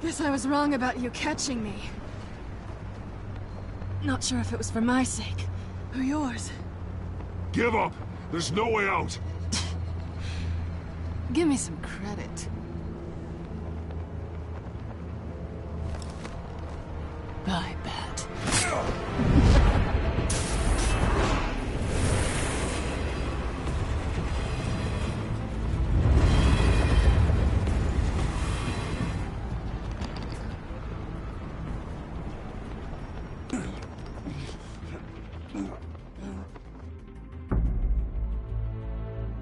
Guess I was wrong about you catching me. Not sure if it was for my sake, or yours. Give up! There's no way out! Give me some credit. I bet.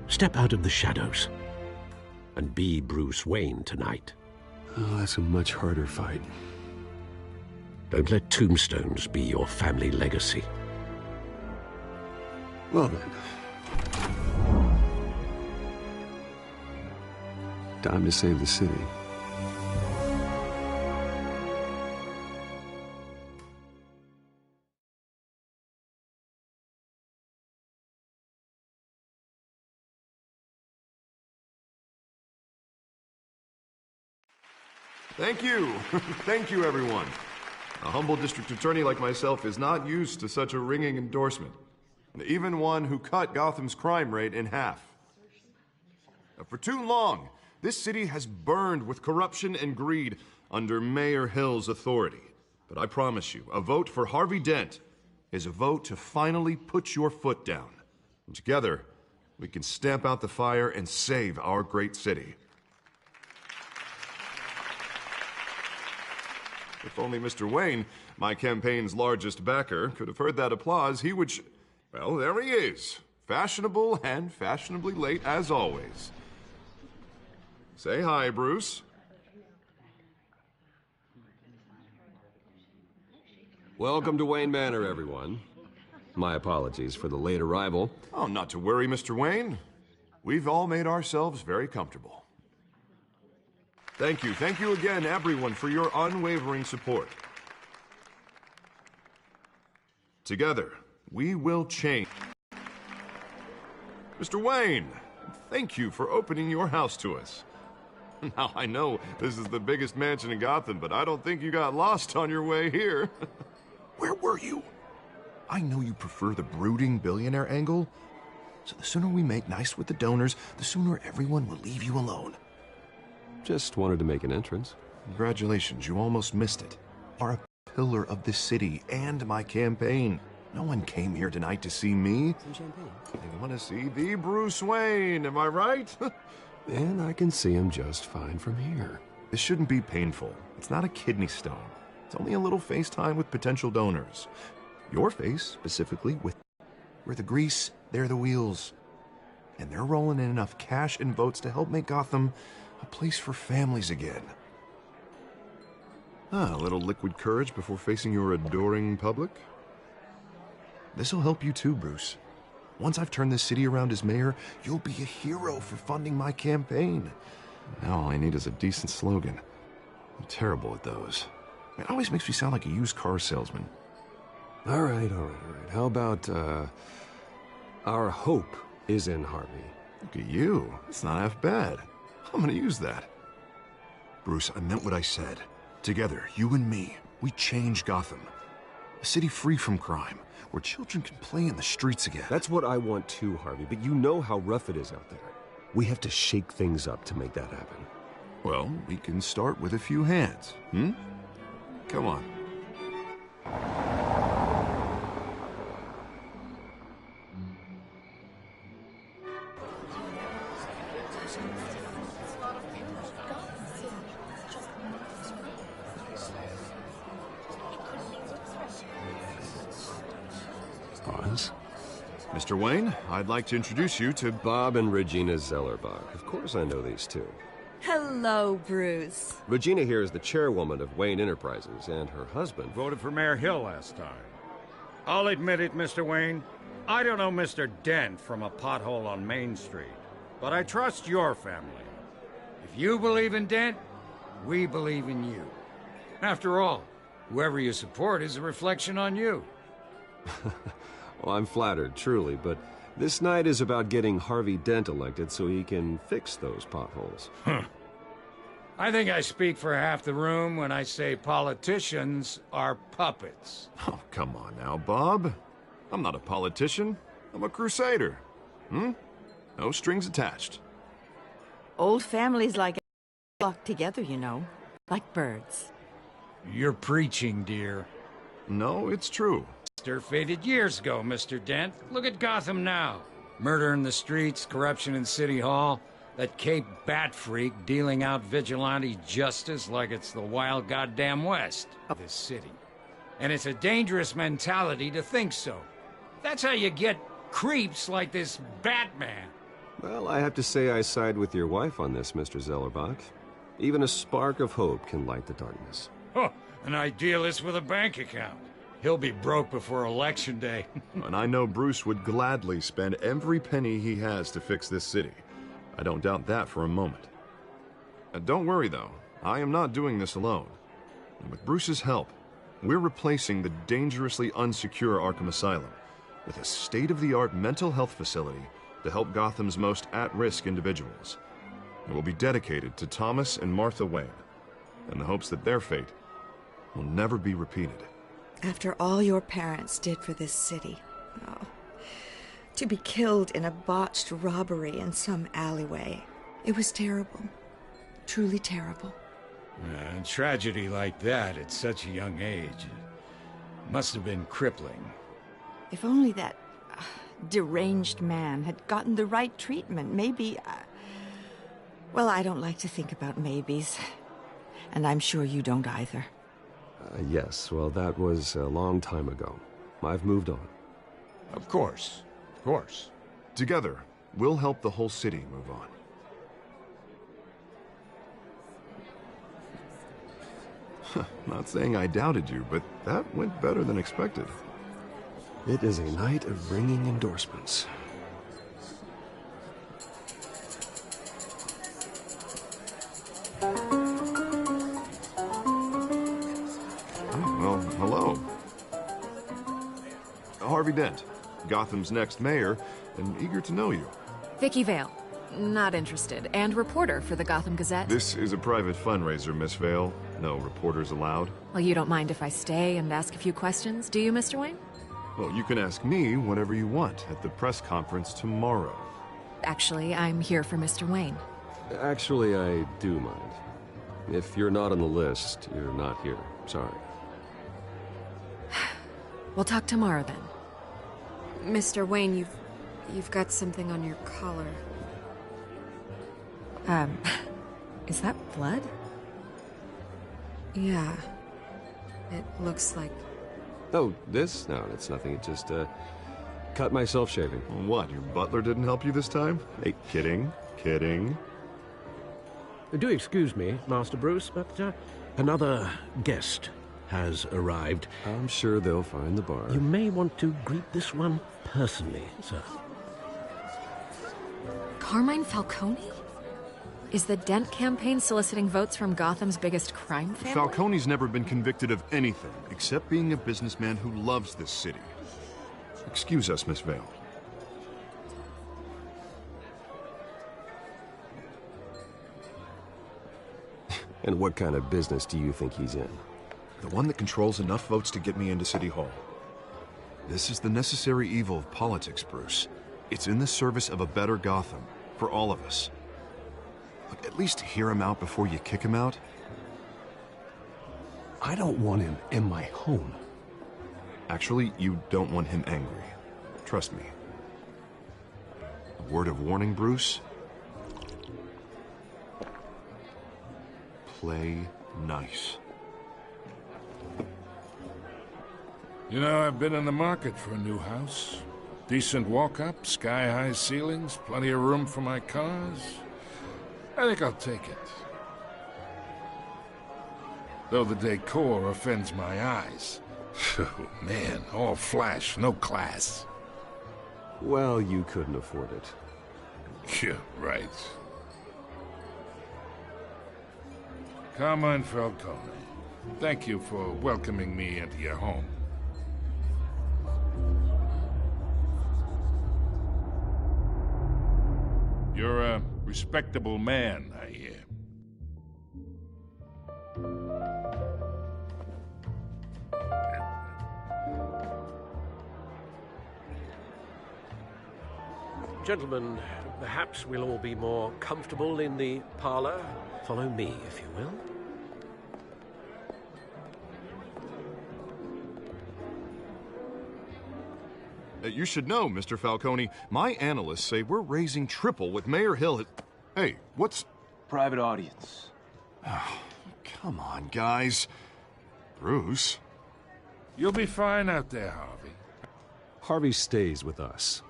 Step out of the shadows and be Bruce Wayne tonight. Oh, that's a much harder fight. Don't let tombstones be your family legacy. Well then. Time to save the city. Thank you. Thank you, everyone. A humble district attorney like myself is not used to such a ringing endorsement. Even one who cut Gotham's crime rate in half. For too long, this city has burned with corruption and greed under Mayor Hill's authority. But I promise you, a vote for Harvey Dent is a vote to finally put your foot down. And together, we can stamp out the fire and save our great city. If only Mr. Wayne, my campaign's largest backer, could have heard that applause, he would well, there he is. Fashionable and fashionably late as always. Say hi, Bruce. Welcome to Wayne Manor, everyone. My apologies for the late arrival. Oh, not to worry, Mr. Wayne. We've all made ourselves very comfortable. Thank you again, everyone, for your unwavering support. Together, we will change. Mr. Wayne, thank you for opening your house to us. Now, I know this is the biggest mansion in Gotham, but I don't think you got lost on your way here. Where were you? I know you prefer the brooding billionaire angle, so the sooner we make nice with the donors, the sooner everyone will leave you alone. Just wanted to make an entrance. Congratulations, you almost missed it. You are a pillar of this city and my campaign. No one came here tonight to see me. Some champagne. They want to see the Bruce Wayne, am I right? And I can see him just fine from here. This shouldn't be painful. It's not a kidney stone. It's only a little FaceTime with potential donors. Your face, specifically, with where the grease, they're the wheels. And they're rolling in enough cash and votes to help make Gotham a place for families again. A little liquid courage before facing your adoring public. This'll help you too, Bruce. Once I've turned this city around as mayor, you'll be a hero for funding my campaign. Now all I need is a decent slogan. I'm terrible at those. It always makes me sound like a used car salesman. All right. How about, our hope is in Harvey? Look at you. It's not half bad. I'm gonna use that. Bruce, I meant what I said. Together, you and me, we change Gotham. A city free from crime, where children can play in the streets again. That's what I want too, Harvey, but you know how rough it is out there. We have to shake things up to make that happen. Well, we can start with a few hands, Come on. Mr. Wayne, I'd like to introduce you to Bob and Regina Zellerbach. Of course I know these two. Hello, Bruce. Regina here is the chairwoman of Wayne Enterprises, and her husband voted for Mayor Hill last time. I'll admit it, Mr. Wayne. I don't know Mr. Dent from a pothole on Main Street, but I trust your family. If you believe in Dent, we believe in you. After all, whoever you support is a reflection on you. Well, I'm flattered, truly, but this night is about getting Harvey Dent elected so he can fix those potholes. I think I speak for half the room when I say politicians are puppets. Oh, come on now, Bob. I'm not a politician. I'm a crusader. No strings attached. Old families like flock together, you know, like birds. You're preaching, dear. No, it's true. Stir faded years ago, Mr. Dent. Look at Gotham now. Murder in the streets, corruption in City Hall, that Cape Bat freak dealing out vigilante justice like it's the wild goddamn West of this city. And it's a dangerous mentality to think so. That's how you get creeps like this Batman. Well, I have to say I side with your wife on this, Mr. Zellerbach. Even a spark of hope can light the darkness. Huh, an idealist with a bank account. He'll be broke before Election Day. And I know Bruce would gladly spend every penny he has to fix this city. I don't doubt that for a moment. Don't worry, though. I am not doing this alone. And with Bruce's help, we're replacing the dangerously unsecure Arkham Asylum with a state-of-the-art mental health facility to help Gotham's most at-risk individuals. It will be dedicated to Thomas and Martha Wayne, in the hopes that their fate will never be repeated. After all your parents did for this city, to be killed in a botched robbery in some alleyway, it was terrible. Truly terrible. A tragedy like that at such a young age must have been crippling. If only that deranged man had gotten the right treatment, maybe... well, I don't like to think about maybes. And I'm sure you don't either. Yes, well, that was a long time ago. I've moved on. Of course. Of course. Together, we'll help the whole city move on. Not saying I doubted you, but that went better than expected. It is a night of ringing endorsements. Well, hello. Harvey Dent, Gotham's next mayor, and eager to know you. Vicky Vale. Not interested. And reporter for the Gotham Gazette. This is a private fundraiser, Miss Vale. No reporters allowed. Well, you don't mind if I stay and ask a few questions, do you, Mr. Wayne? Well, you can ask me whatever you want at the press conference tomorrow. Actually, I'm here for Mr. Wayne. Actually, I do mind. If you're not on the list, you're not here. Sorry. We'll talk tomorrow, then. Mr. Wayne, you've got something on your collar. Is that blood? Yeah. It looks like... Oh, this? No, it's nothing. It just, cut myself shaving. What, your butler didn't help you this time? Hey, kidding. Kidding. Do excuse me, Master Bruce, but another guest has arrived. I'm sure they'll find the bar. You may want to greet this one personally, sir. Carmine Falcone? Is the Dent campaign soliciting votes from Gotham's biggest crime family? Falcone's never been convicted of anything except being a businessman who loves this city. Excuse us, Miss Vale. And what kind of business do you think he's in? The one that controls enough votes to get me into City Hall. This is the necessary evil of politics, Bruce. It's in the service of a better Gotham, for all of us. Look, at least hear him out before you kick him out. I don't want him in my home. Actually, you don't want him angry. Trust me. A word of warning, Bruce. Play nice. You know, I've been in the market for a new house. Decent walk-up, sky-high ceilings, plenty of room for my cars. I think I'll take it. Though the decor offends my eyes. Oh, man, all flash, no class. Well, you couldn't afford it. Yeah, right. Carmine Falcone, thank you for welcoming me into your home. You're a respectable man, I hear. Gentlemen, perhaps we'll all be more comfortable in the parlor. Follow me, if you will. You should know, Mr. Falcone, my analysts say we're raising triple with Mayor Hill. Hey, what's... Private audience. Oh, come on, guys. Bruce? You'll be fine out there, Harvey. Harvey stays with us.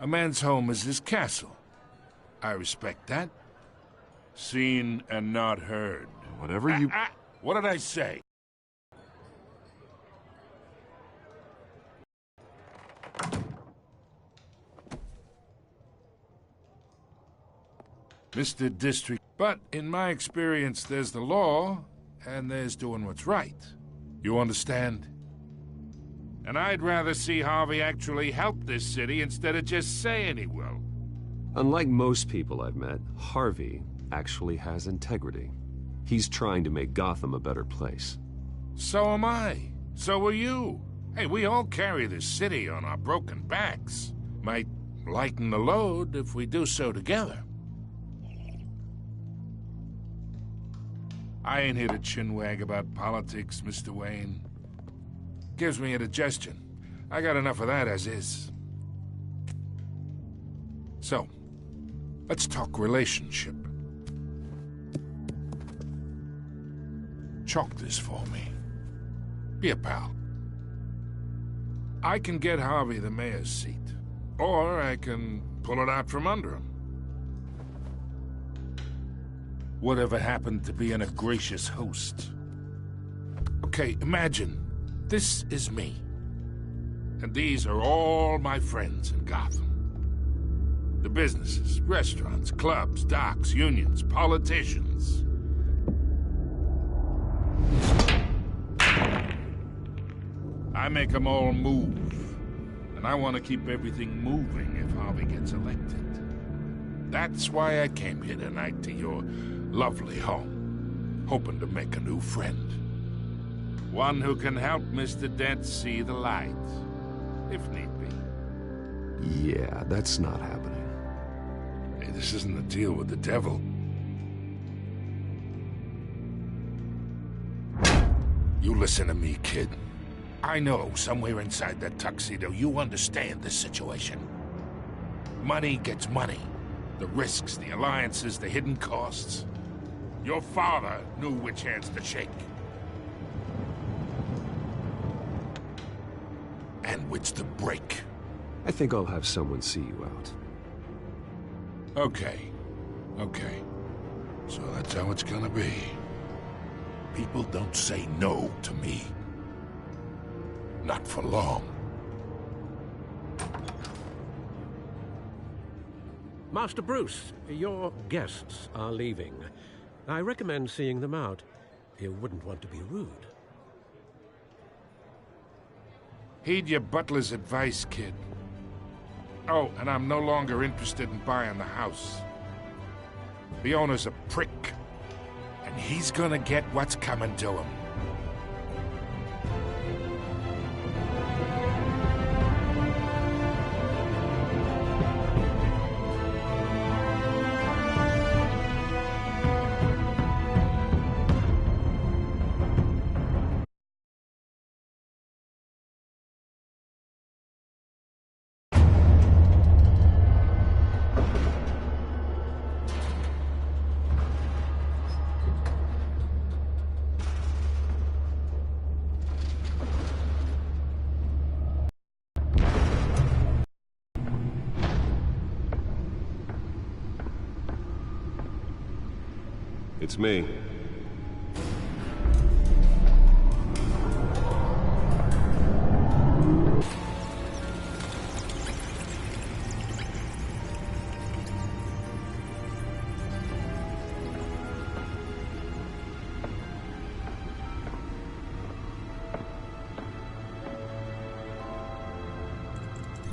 A man's home is his castle. I respect that. Seen and not heard. Whatever you... What did I say? Mr. District, but in my experience, there's the law, and there's doing what's right. You understand? And I'd rather see Harvey actually help this city instead of just saying he will. Unlike most people I've met, Harvey actually has integrity. He's trying to make Gotham a better place. So am I. So are you. Hey, we all carry this city on our broken backs. Might lighten the load if we do so together. I ain't here to chinwag about politics, Mr. Wayne. Gives me indigestion. I got enough of that as is. So, let's talk relationship. Chalk this for me. Be a pal. I can get Harvey the mayor's seat, or I can pull it out from under him. Whatever happened to being a gracious host? Okay, imagine, this is me. And these are all my friends in Gotham. The businesses, restaurants, clubs, docks, unions, politicians. I make them all move. And I want to keep everything moving if Harvey gets elected. That's why I came here tonight to your lovely home, hoping to make a new friend. One who can help Mr. Dent see the light, if need be. Yeah, that's not happening. Hey, this isn't a deal with the devil. You listen to me, kid. I know somewhere inside that tuxedo you understand this situation. Money gets money. The risks, the alliances, the hidden costs. Your father knew which hands to shake. And which to break. I think I'll have someone see you out. Okay. So that's how it's gonna be. People don't say no to me. Not for long. Master Bruce, your guests are leaving. I recommend seeing them out. You wouldn't want to be rude. Heed your butler's advice, kid. Oh, and I'm no longer interested in buying the house. The owner's a prick, and he's gonna get what's coming to him. It's me.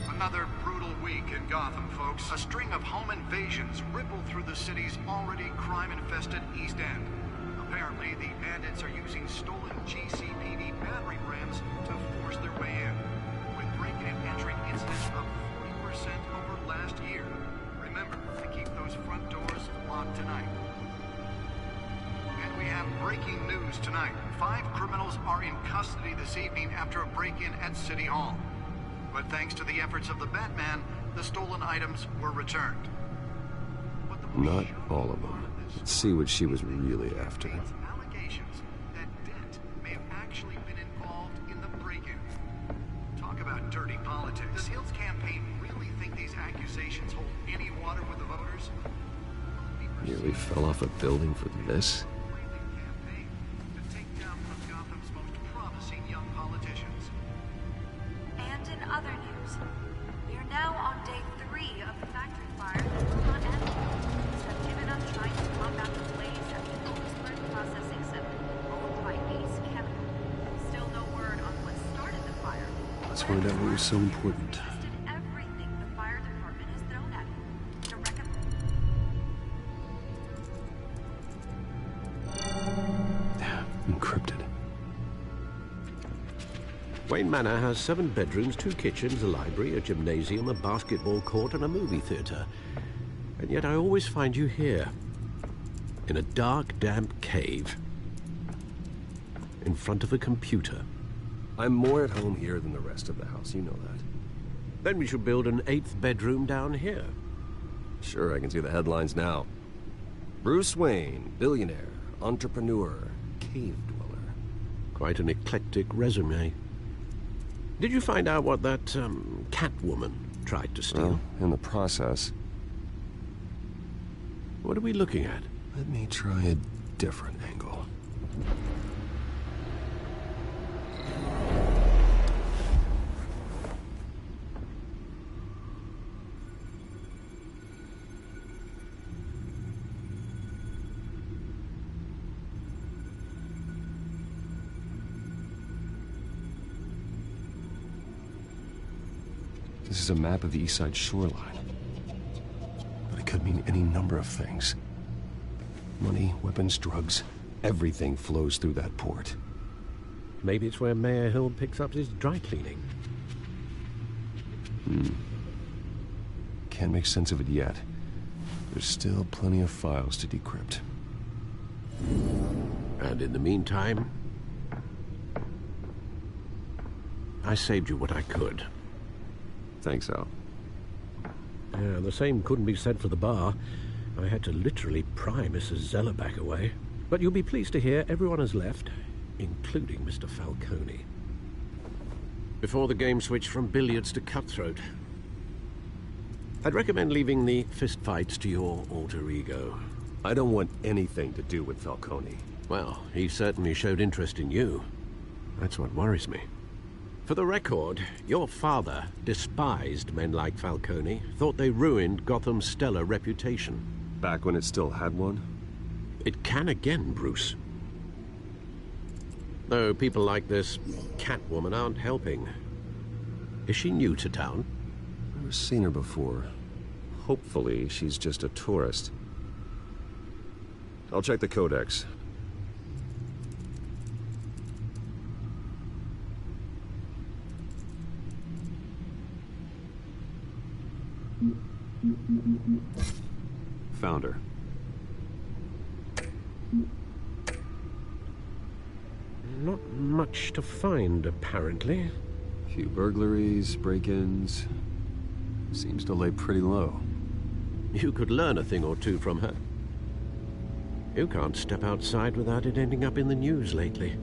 Another brutal week in Gotham, folks. A string of home invasions rippled through the city's already crime-infested East End. Apparently, the bandits are using stolen GCPD battering rams to force their way in, with break-in and entering incidents up 40% over last year. Remember to keep those front doors locked tonight. And we have breaking news tonight. 5 criminals are in custody this evening after a break-in at City Hall. But thanks to the efforts of the Batman, the stolen items were returned. Not all of them. Let's see what she was really after. Allegations that Dent may have actually been involved in the break-in. Talk about dirty politics. Does Hill's campaign really think these accusations hold any water with the voters? Nearly fell off a building for this? Campaign to take down one of Gotham's most promising young politicians. And in other news, we are now on day 3 of the factory fire that will not end. Have given up trying to combat the blaze at the Otisburg Processing Center, owned by Ace Chemical. Still no word on what started the fire. Let's find out what was so important. Tested everything the fire department has thrown at him. To Encrypted. Wayne Manor has 7 bedrooms, 2 kitchens, a library, a gymnasium, a basketball court, and a movie theater. And yet I always find you here, in a dark, damp cave, in front of a computer. I'm more at home here than the rest of the house, you know that. Then we should build an 8th bedroom down here. Sure, I can see the headlines now. Bruce Wayne, billionaire, entrepreneur, cave dweller. Quite an eclectic resume. Did you find out what that, Catwoman tried to steal? Well, in the process. What are we looking at? Let me try a different angle. This is a map of the East Side shoreline. But it could mean any number of things. Money, weapons, drugs, everything flows through that port. Maybe it's where Mayor Hill picks up his dry cleaning. Can't make sense of it yet. There's still plenty of files to decrypt. And in the meantime, I saved you what I could. Thanks, Al. Yeah, the same couldn't be said for the bar. I had to literally pry Mrs. Zeller back away. But you'll be pleased to hear everyone has left, including Mr. Falcone. Before the game switched from billiards to cutthroat. I'd recommend leaving the fistfights to your alter ego. I don't want anything to do with Falcone. Well, he certainly showed interest in you. That's what worries me. For the record, your father despised men like Falcone, thought they ruined Gotham's stellar reputation. Back when it still had one? It can again, Bruce. Though people like this Catwoman aren't helping. Is she new to town? Never seen her before. Hopefully, she's just a tourist. I'll check the codex. Found her. Not much to find, apparently. Few burglaries, break-ins. Seems to lay pretty low. You could learn a thing or two from her. You can't step outside without it ending up in the news lately.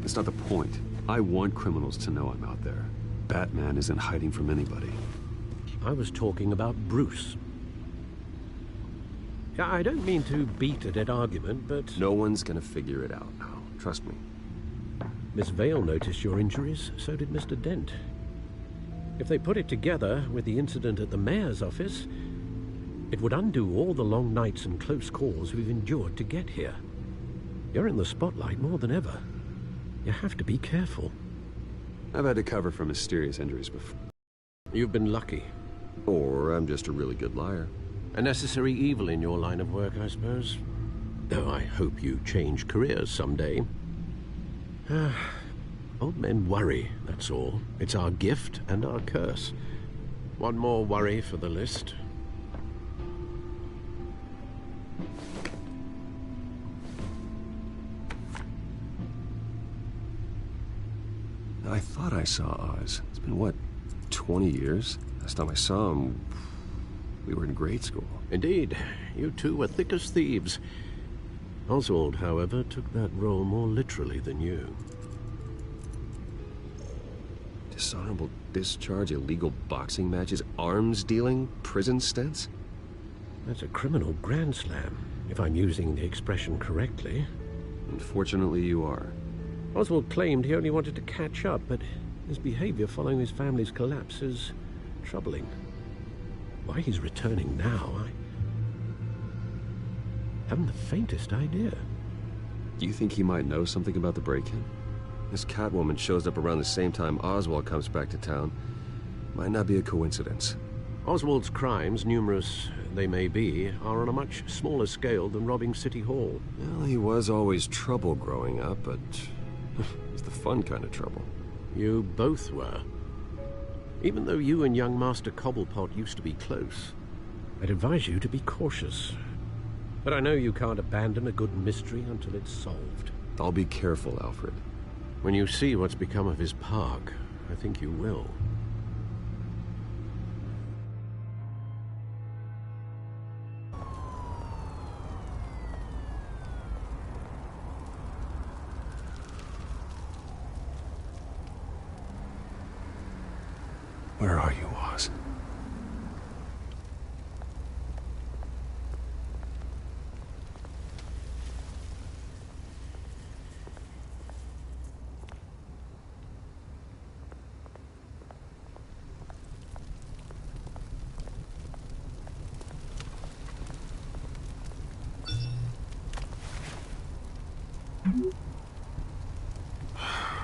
That's not the point. I want criminals to know I'm out there. Batman isn't hiding from anybody. I was talking about Bruce. I don't mean to beat a dead argument, but... No one's gonna figure it out now. Trust me. Miss Vale noticed your injuries, so did Mr. Dent. If they put it together with the incident at the mayor's office, it would undo all the long nights and close calls we've endured to get here. You're in the spotlight more than ever. You have to be careful. I've had to cover for mysterious injuries before. You've been lucky. Or I'm just a really good liar. A necessary evil in your line of work, I suppose. Though I hope you change careers someday. Old men worry, that's all. It's our gift and our curse. One more worry for the list. I thought I saw Oz. It's been, what, 20 years? Last time I saw him, we were in grade school. Indeed. You two were thick as thieves. Oswald, however, took that role more literally than you. Dishonorable discharge, illegal boxing matches, arms dealing, prison stints? That's a criminal grand slam, if I'm using the expression correctly. Unfortunately, you are. Oswald claimed he only wanted to catch up, but his behavior following his family's collapse is troubling. Why he's returning now, I haven't the faintest idea. Do you think he might know something about the break-in? This Catwoman shows up around the same time Oswald comes back to town. Might not be a coincidence. Oswald's crimes, numerous they may be, are on a much smaller scale than robbing City Hall. Well, he was always trouble growing up, but it's the fun kind of trouble. You both were. Even though you and young Master Cobblepot used to be close, I'd advise you to be cautious. But I know you can't abandon a good mystery until it's solved. I'll be careful, Alfred. When you see what's become of his park, I think you will. Where are you, Oz?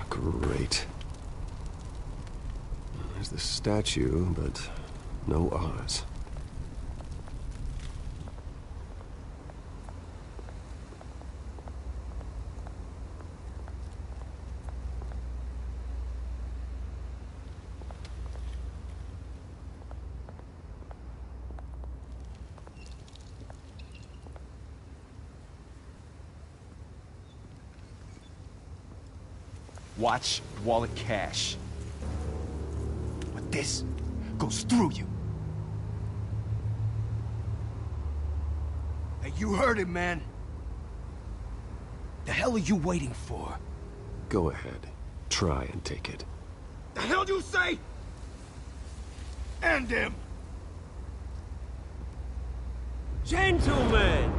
Great. There's the statue, but no Oz. Watch wallet cash. But this goes through you. Hey, you heard it, man. The hell are you waiting for? Go ahead. Try and take it. The hell do you say? End him! Gentlemen!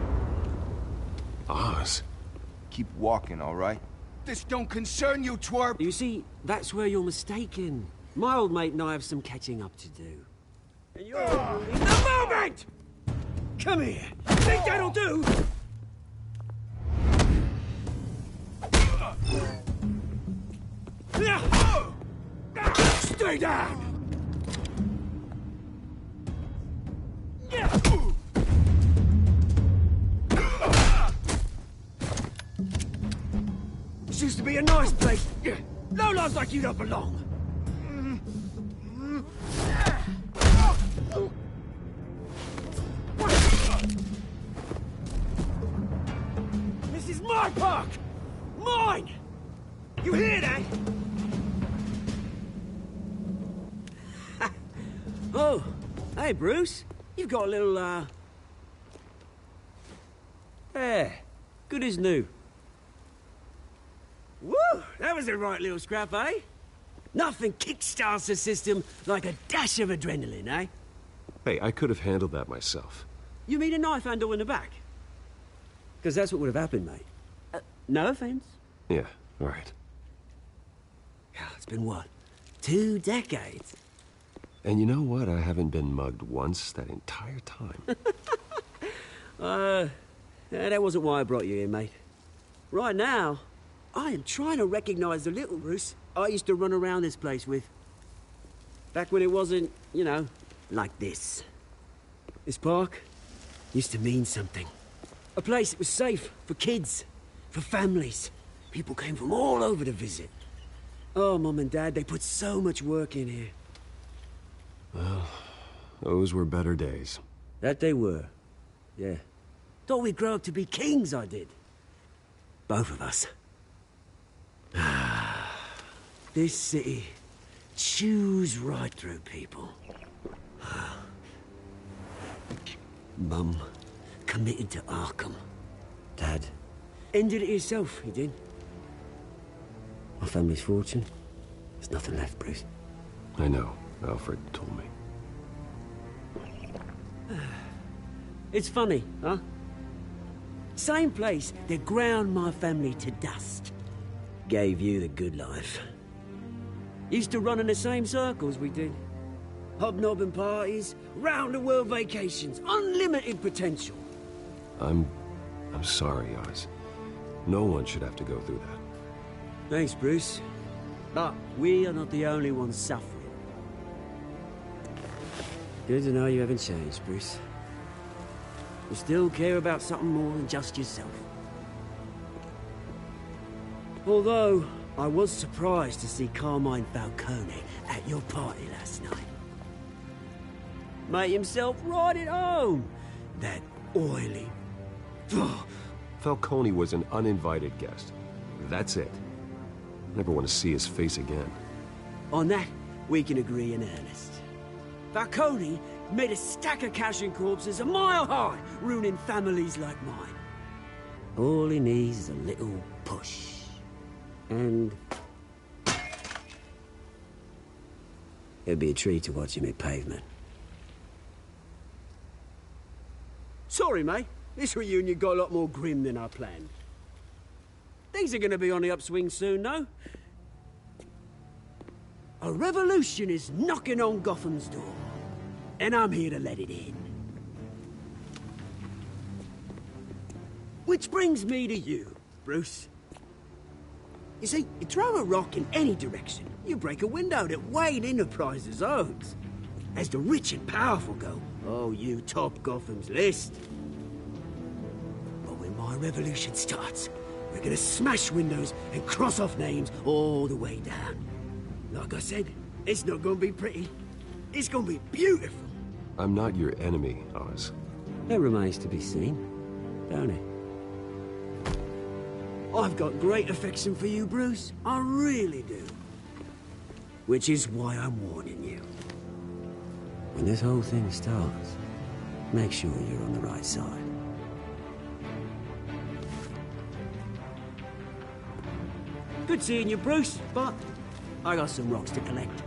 Oz. Keep walking, all right? This don't concern you, twerp! You see, that's where you're mistaken. My old mate and I have some catching up to do. And you're in the moment! Come here! Think that'll do? Stay down! This used to be a nice place. Lowlifes like you don't belong. This is my park! Mine! You hear that? Oh, hey, Bruce. You've got a little, Yeah, good as new. Woo! That was a right little scrap, eh? Nothing kickstarts the system like a dash of adrenaline, eh? Hey, I could have handled that myself. You mean a knife handle in the back? Because that's what would have happened, mate. No offense. Yeah, all right. It's been what? 2 decades? And you know what? I haven't been mugged once that entire time. That wasn't why I brought you here, mate. Right now, I am trying to recognize the little Bruce I used to run around this place with. Back when it wasn't, you know, like this. This park used to mean something. A place that was safe for kids, for families. People came from all over to visit. Oh, Mum and Dad, they put so much work in here. Well, those were better days. That they were. Yeah. Thought we'd grow up to be kings, I did. Both of us. This city chews right through people. Mum committed to Arkham. Dad ended it himself, he did. My family's fortune. There's nothing left, Bruce. I know. Alfred told me. It's funny, huh? Same place that ground my family to dust. Gave you the good life. Used to run in the same circles we did. Hobnobbing parties, round-the-world vacations, unlimited potential. I'm sorry, Oz. No one should have to go through that. Thanks, Bruce. But we are not the only ones suffering. Good to know you haven't changed, Bruce. You still care about something more than just yourself. Although, I was surprised to see Carmine Falcone at your party last night. Made himself right at home. That oily... Falcone was an uninvited guest. That's it. Never want to see his face again. On that, we can agree in earnest. Falcone made a stack of cash and corpses a mile high, ruining families like mine. All he needs is a little push. And... it'd be a treat to watch him hit pavement. Sorry, mate. This reunion got a lot more grim than I planned. Things are gonna be on the upswing soon, though. A revolution is knocking on Gotham's door. And I'm here to let it in. Which brings me to you, Bruce. You see, you throw a rock in any direction, you break a window that Wayne Enterprises owns. As the rich and powerful go, oh, you top Gotham's list. But when my revolution starts, we're gonna smash windows and cross off names all the way down. Like I said, it's not gonna be pretty. It's gonna be beautiful. I'm not your enemy, Oz. That remains to be seen, don't it? I've got great affection for you, Bruce. I really do. Which is why I'm warning you. When this whole thing starts, make sure you're on the right side. Good seeing you, Bruce, but I got some rocks to collect.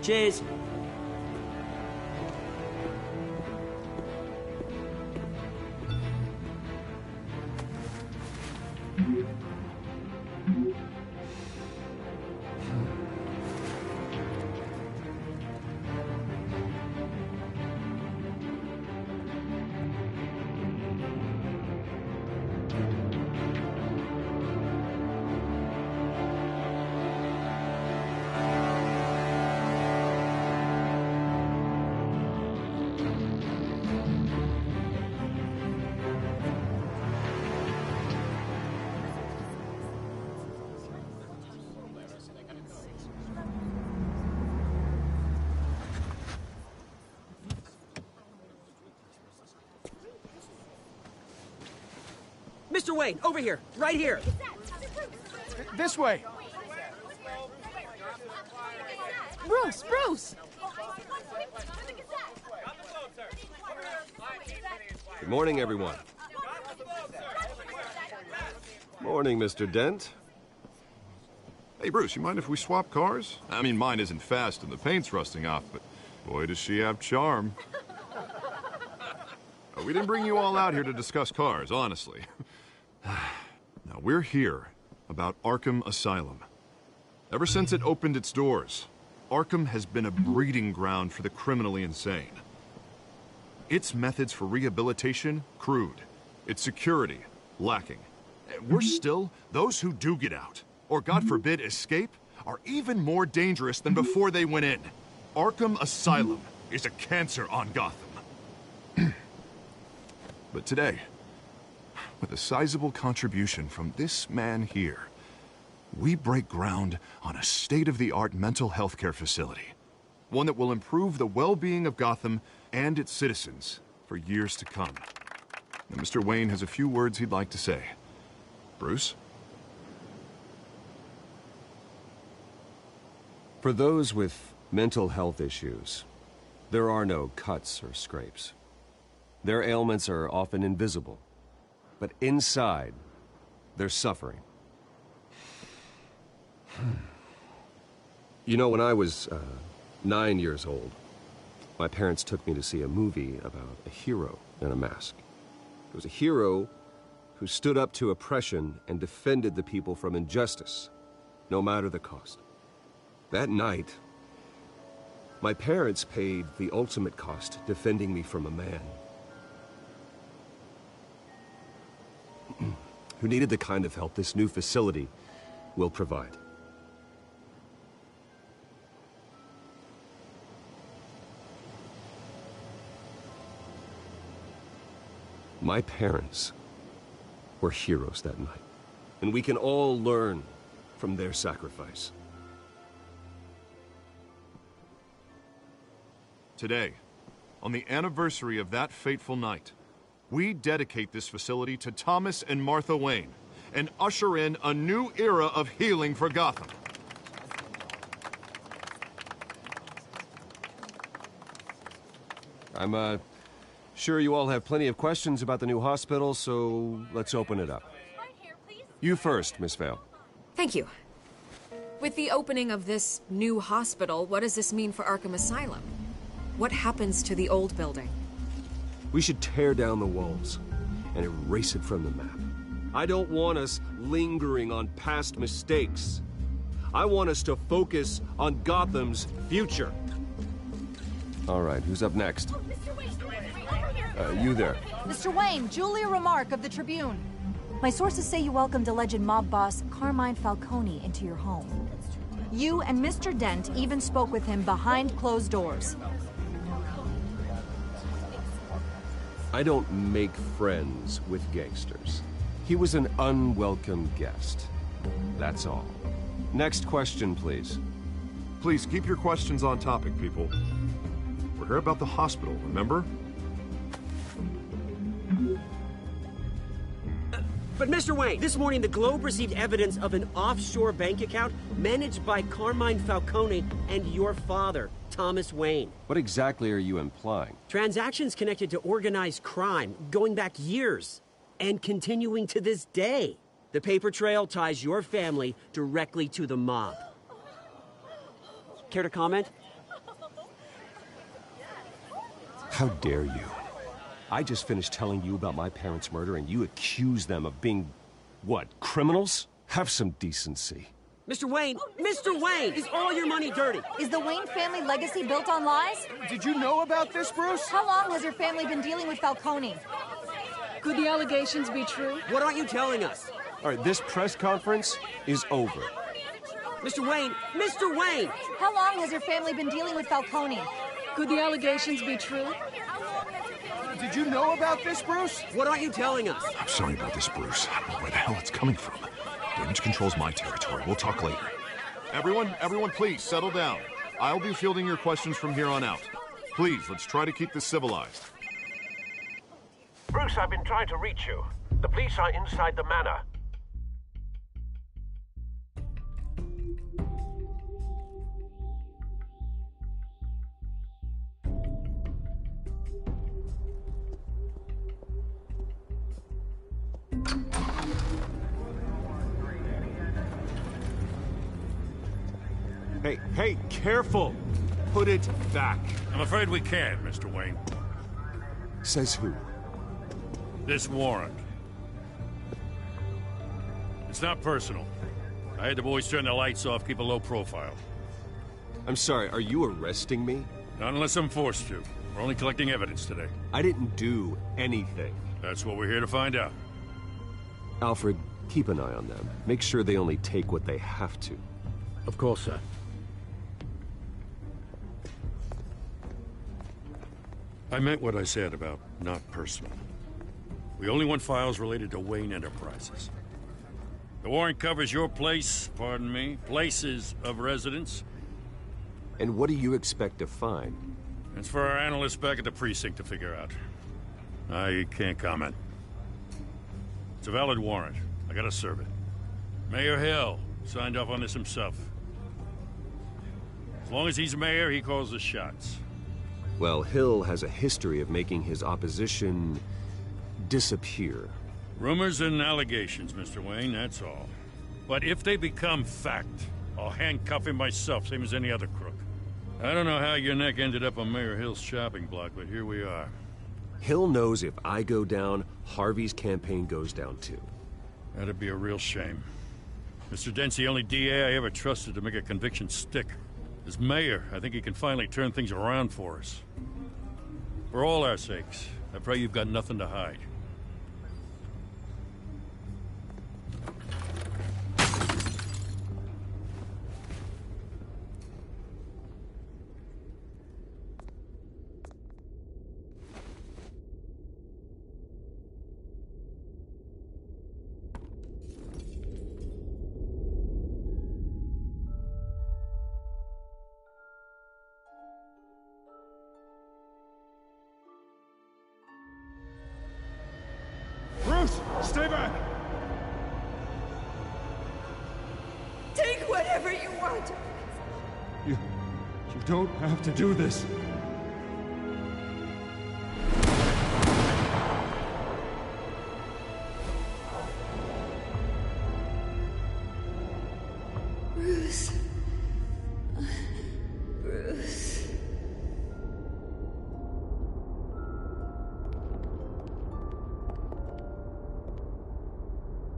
Cheers. Mr. Wayne, over here, right here. This way. Bruce, Bruce! Good morning, everyone. Morning, Mr. Dent. Hey, Bruce, you mind if we swap cars? I mean, mine isn't fast and the paint's rusting off, but boy, does she have charm. We didn't bring you all out here to discuss cars, honestly. Now, we're here about Arkham Asylum. Ever since it opened its doors, Arkham has been a breeding ground for the criminally insane. Its methods for rehabilitation, crude. Its security, lacking. Worse still, those who do get out, or God forbid escape, are even more dangerous than before they went in. Arkham Asylum is a cancer on Gotham. But today, with a sizable contribution from this man here, we break ground on a state-of-the-art mental health care facility. One that will improve the well-being of Gotham and its citizens for years to come. And Mr. Wayne has a few words he'd like to say. Bruce? For those with mental health issues, there are no cuts or scrapes. Their ailments are often invisible, but inside, they're suffering. You know, when I was 9 years old, my parents took me to see a movie about a hero in a mask. It was a hero who stood up to oppression and defended the people from injustice, no matter the cost. That night, my parents paid the ultimate cost defending me from a man who needed the kind of help this new facility will provide. My parents were heroes that night, and we can all learn from their sacrifice. Today, on the anniversary of that fateful night, we dedicate this facility to Thomas and Martha Wayne and usher in a new era of healing for Gotham. I'm sure you all have plenty of questions about the new hospital, so let's open it up. You first, Miss Vale. Thank you. With the opening of this new hospital, what does this mean for Arkham Asylum? What happens to the old building? We should tear down the walls and erase it from the map. I don't want us lingering on past mistakes. I want us to focus on Gotham's future. All right, who's up next? You there. Mr. Wayne, Julia Remark of the Tribune. My sources say you welcomed alleged mob boss Carmine Falcone into your home. You and Mr. Dent even spoke with him behind closed doors. I don't make friends with gangsters. He was an unwelcome guest. That's all. Next question, please. Please keep your questions on topic, people. We're here about the hospital, remember? But Mr. Wayne, this morning the Globe received evidence of an offshore bank account managed by Carmine Falcone and your father, Thomas Wayne. What exactly are you implying? Transactions connected to organized crime, going back years, and continuing to this day. The paper trail ties your family directly to the mob. Care to comment? How dare you? I just finished telling you about my parents' murder and you accuse them of being, what, criminals? Have some decency. Mr. Wayne! Mr. Wayne! Is all your money dirty? Is the Wayne family legacy built on lies? Did you know about this, Bruce? How long has your family been dealing with Falcone? Could the allegations be true? What aren't you telling us? All right, this press conference is over. Mr. Wayne! Mr. Wayne! How long has your family been dealing with Falcone? Could the allegations be true? Did you know about this, Bruce? What aren't you telling us? I'm sorry about this, Bruce. I don't know where the hell it's coming from. Damage control's my territory. We'll talk later. Everyone, please, settle down. I'll be fielding your questions from here on out. Please, let's try to keep this civilized. Bruce, I've been trying to reach you. The police are inside the manor. Hey, careful! Put it back. I'm afraid we can't, Mr. Wayne. Says who? This warrant. It's not personal. I had the boys turn the lights off, keep a low profile. I'm sorry, are you arresting me? Not unless I'm forced to. We're only collecting evidence today. I didn't do anything. That's what we're here to find out. Alfred, keep an eye on them. Make sure they only take what they have to. Of course, sir. I meant what I said about not personal. We only want files related to Wayne Enterprises. The warrant covers your place, pardon me, places of residence, And what do you expect to find? It's for our analysts back at the precinct to figure out. I can't comment. It's a valid warrant. I gotta serve it. Mayor Hill signed off on this himself. As long as he's mayor, he calls the shots. Well, Hill has a history of making his opposition disappear. Rumors and allegations, Mr. Wayne, that's all. But if they become fact, I'll handcuff him myself, same as any other crook. I don't know how your neck ended up on Mayor Hill's shopping block, but here we are. Hill knows if I go down, Harvey's campaign goes down too. That'd be a real shame. Mr. Dent's the only DA I ever trusted to make a conviction stick. As mayor, I think he can finally turn things around for us. For all our sakes, I pray you've got nothing to hide. Stay back! Take whatever you want. You don't have to do this. Bruce. Bruce.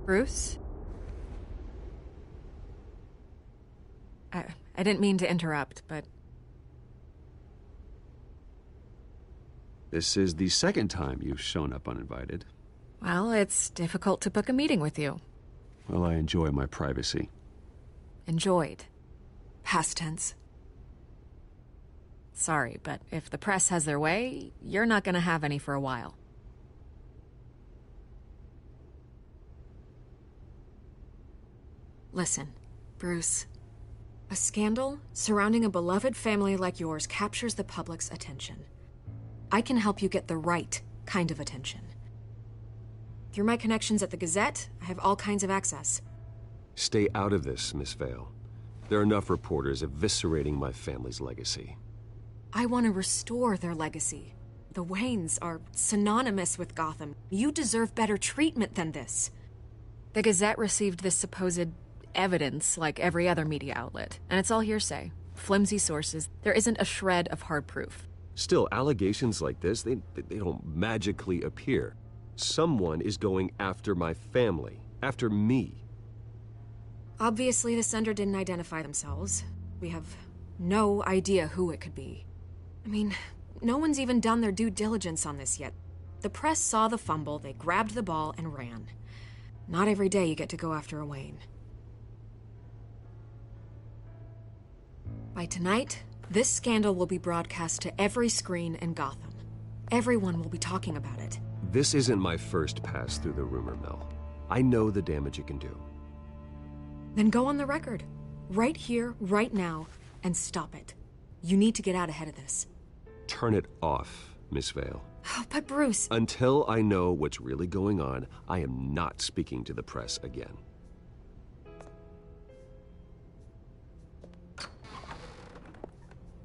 Bruce? I didn't mean to interrupt, but... This is the second time you've shown up uninvited. Well, it's difficult to book a meeting with you. Well, I enjoy my privacy. Enjoyed. Past tense. Sorry, but if the press has their way, you're not gonna have any for a while. Listen, Bruce. A scandal surrounding a beloved family like yours captures the public's attention. I can help you get the right kind of attention. Through my connections at the Gazette, I have all kinds of access. Stay out of this, Miss Vale. There are enough reporters eviscerating my family's legacy. I want to restore their legacy. The Waynes are synonymous with Gotham. You deserve better treatment than this. The Gazette received this supposed evidence like every other media outlet, and it's all hearsay. Flimsy sources. There isn't a shred of hard proof. Still, allegations like this, they don't magically appear. Someone is going after my family, after me. Obviously, the sender didn't identify themselves. We have no idea who it could be. I mean, no one's even done their due diligence on this yet. The press saw the fumble, they grabbed the ball and ran. Not every day you get to go after a Wayne. By tonight, this scandal will be broadcast to every screen in Gotham. Everyone will be talking about it. This isn't my first pass through the rumor mill. I know the damage it can do. Then go on the record. Right here, right now, and stop it. You need to get out ahead of this. Turn it off, Miss Vale. Oh, but Bruce... Until I know what's really going on, I am not speaking to the press again.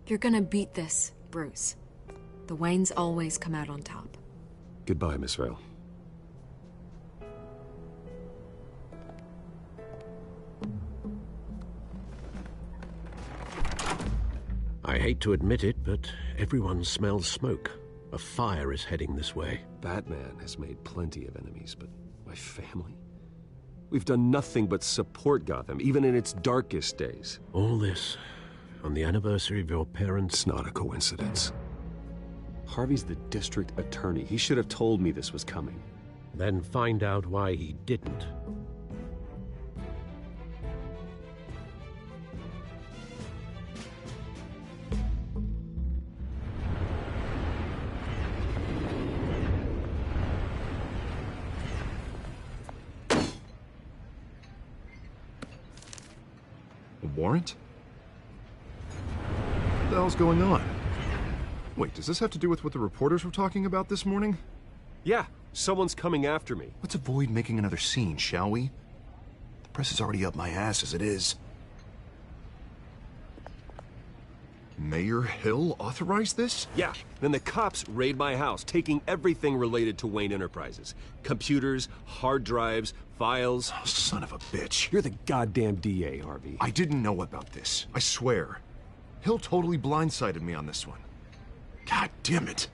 You're gonna beat this, Bruce. The Waynes always come out on top. Goodbye, Miss Vale. I hate to admit it, but everyone smells smoke. A fire is heading this way. Batman has made plenty of enemies, but my family? We've done nothing but support Gotham, even in its darkest days. All this on the anniversary of your parents'... It's not a coincidence. Harvey's the district attorney. He should have told me this was coming. Then find out why he didn't. A warrant? the hell's going on? Wait, does this have to do with what the reporters were talking about this morning? Yeah, someone's coming after me. Let's avoid making another scene, shall we? The press is already up my ass as it is. Mayor Hill authorized this? Yeah, then the cops raid my house, taking everything related to Wayne Enterprises. Computers, hard drives, files. Oh, son of a bitch. You're the goddamn DA, Harvey. I didn't know about this. I swear. Hill totally blindsided me on this one. God damn it.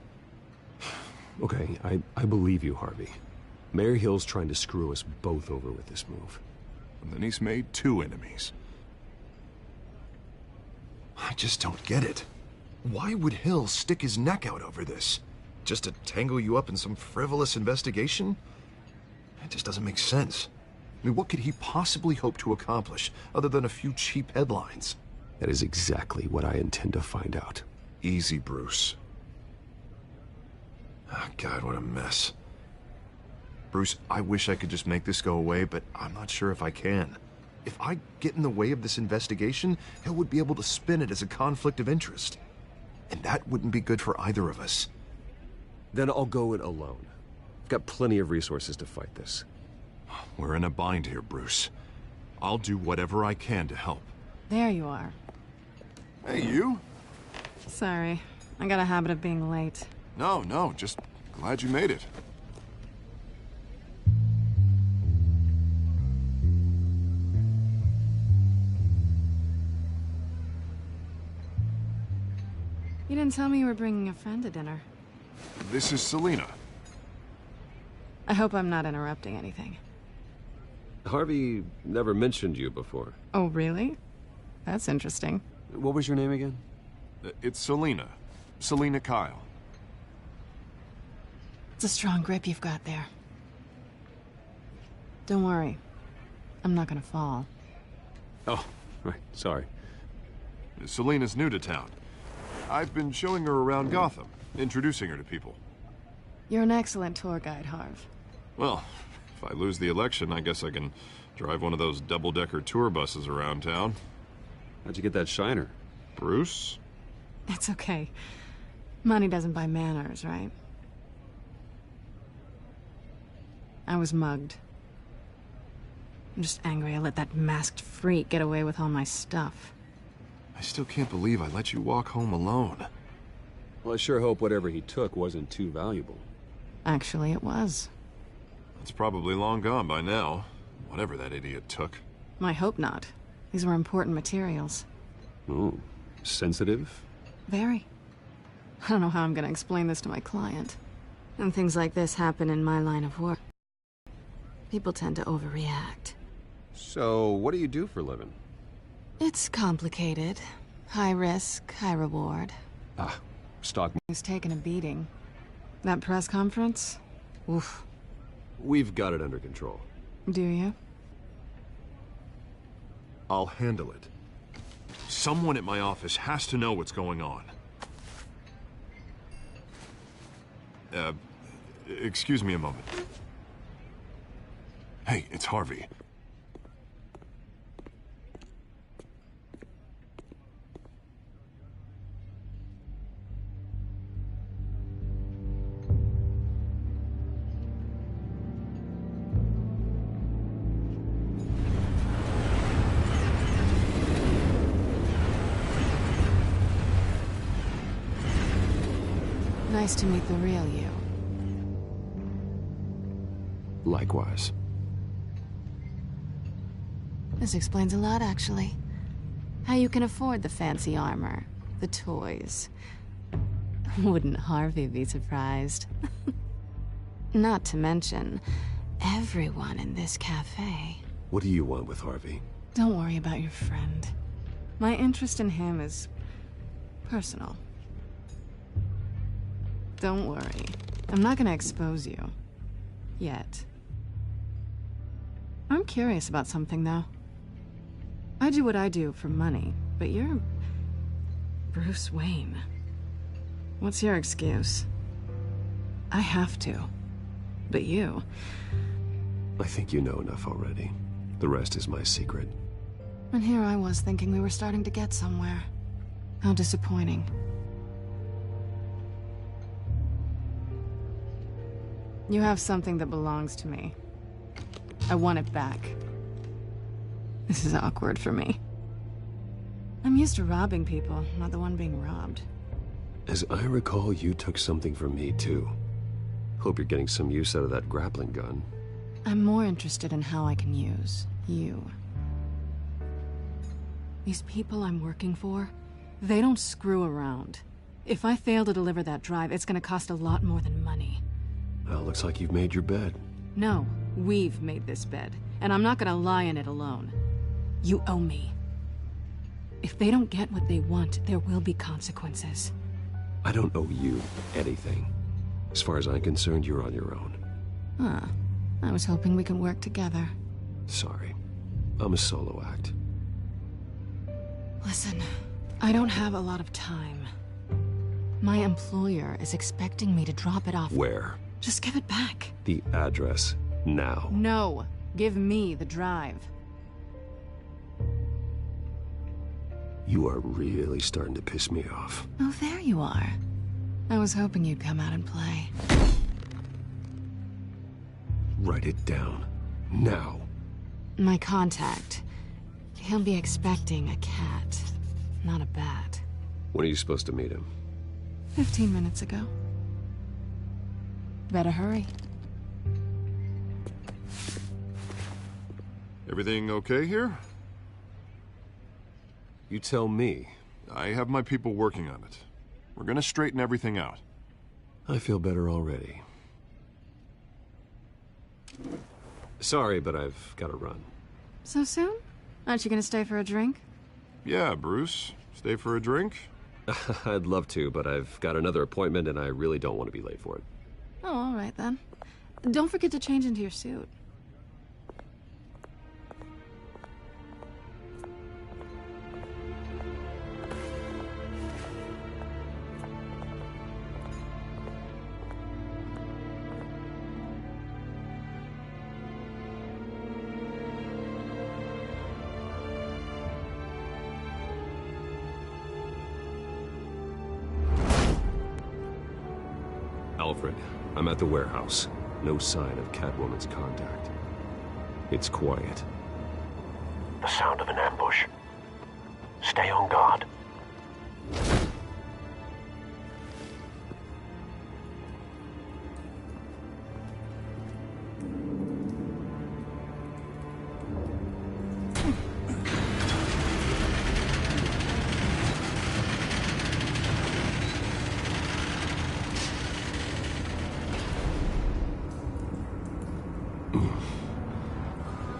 Okay, I believe you, Harvey. Mayor Hill's trying to screw us both over with this move. And then he's made 2 enemies. I just don't get it. Why would Hill stick his neck out over this? Just to tangle you up in some frivolous investigation? It just doesn't make sense. I mean, what could he possibly hope to accomplish other than a few cheap headlines? That is exactly what I intend to find out. Easy, Bruce. Oh, God, what a mess. Bruce, I wish I could just make this go away, but I'm not sure if I can. If I get in the way of this investigation, Hill would be able to spin it as a conflict of interest. And that wouldn't be good for either of us. Then I'll go it alone. I've got plenty of resources to fight this. We're in a bind here, Bruce. I'll do whatever I can to help. There you are. Hey, you? Sorry. I got a habit of being late. No, just glad you made it. You didn't tell me you were bringing a friend to dinner. This is Selina. I hope I'm not interrupting anything. Harvey never mentioned you before. Oh, really? That's interesting. What was your name again? It's Selina. Selina Kyle. It's a strong grip you've got there. Don't worry. I'm not gonna fall. Oh, right. Sorry. Selina's new to town. I've been showing her around Gotham, introducing her to people. You're an excellent tour guide, Harv. Well, if I lose the election, I guess I can drive one of those double-decker tour buses around town. How'd you get that shiner? Bruce? It's okay. Money doesn't buy manners, right? I was mugged. I'm just angry I let that masked freak get away with all my stuff. I still can't believe I let you walk home alone. Well, I sure hope whatever he took wasn't too valuable. Actually, it was. It's probably long gone by now, whatever that idiot took. I hope not. These were important materials. Oh, sensitive? Very. I don't know how I'm gonna explain this to my client. And things like this happen in my line of work. People tend to overreact. So, what do you do for a living? It's complicated. High risk, high reward. Ah, stock. He's taken a beating. That press conference? Oof. We've got it under control. Do you? I'll handle it. Someone at my office has to know what's going on. Excuse me a moment. Hey, it's Harvey. Nice to meet the real you. Likewise. This explains a lot, actually. How you can afford the fancy armor, the toys. Wouldn't Harvey be surprised? Not to mention, everyone in this cafe. What do you want with Harvey? Don't worry about your friend. My interest in him is personal. Don't worry. I'm not gonna expose you. Yet. I'm curious about something, though. I do what I do for money, but you're Bruce Wayne. What's your excuse? I have to. But you... I think you know enough already. The rest is my secret. And here I was thinking we were starting to get somewhere. How disappointing. You have something that belongs to me. I want it back. This is awkward for me. I'm used to robbing people, not the one being robbed. As I recall, you took something from me, too. Hope you're getting some use out of that grappling gun. I'm more interested in how I can use you. These people I'm working for, they don't screw around. If I fail to deliver that drive, it's gonna cost a lot more than money. Well, looks like you've made your bed. No, we've made this bed, and I'm not gonna lie in it alone. You owe me. If they don't get what they want, there will be consequences. I don't owe you anything. As far as I'm concerned, you're on your own. Huh. I was hoping we could work together. Sorry. I'm a solo act. Listen, I don't have a lot of time. My employer is expecting me to drop it off. Where? Just give it back. The address, now. No. Give me the drive. You are really starting to piss me off. Oh, there you are. I was hoping you'd come out and play. Write it down. Now. My contact. He'll be expecting a cat, not a bat. When are you supposed to meet him? 15 minutes ago. Better hurry. Everything okay here? You tell me. I have my people working on it. We're gonna straighten everything out. I feel better already. Sorry, but I've got to run. So soon? Aren't you gonna stay for a drink? Yeah, Bruce. Stay for a drink? I'd love to, but I've got another appointment and I really don't want to be late for it. Oh, all right then. Don't forget to change into your suit. Alfred, I'm at the warehouse. No sign of Catwoman's contact. It's quiet. The sound of an ambush. Stay on guard.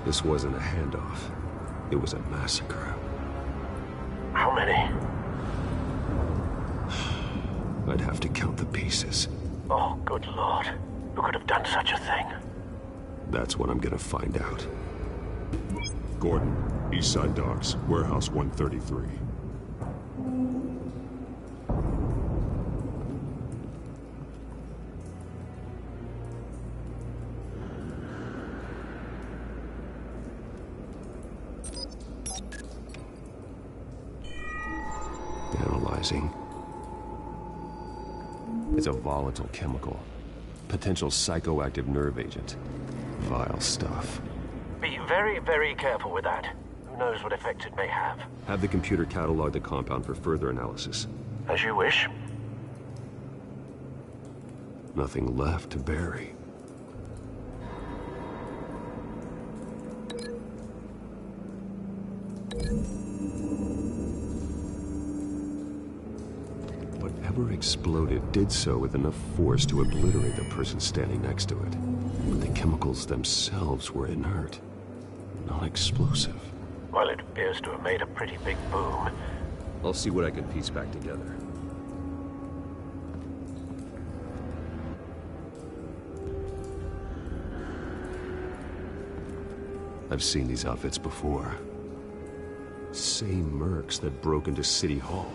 This wasn't a handoff. It was a massacre. How many? I'd have to count the pieces. Oh, good Lord. Who could have done such a thing? That's what I'm gonna find out. Gordon, Eastside Docks, Warehouse 133. Analyzing. It's a volatile chemical. Potential psychoactive nerve agent. Vile stuff. Be very, very careful with that. Who knows what effects it may have. Have the computer catalog the compound for further analysis. As you wish. Nothing left to bury. Whatever exploded did so with enough force to obliterate the person standing next to it. But the chemicals themselves were inert, not explosive. Well, it appears to have made a pretty big boom. I'll see what I can piece back together. I've seen these outfits before. Same mercs that broke into City Hall.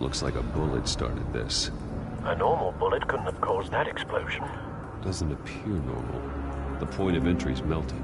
Looks like a bullet started this. A normal bullet couldn't have caused that explosion. Doesn't appear normal. The point of entry's melted.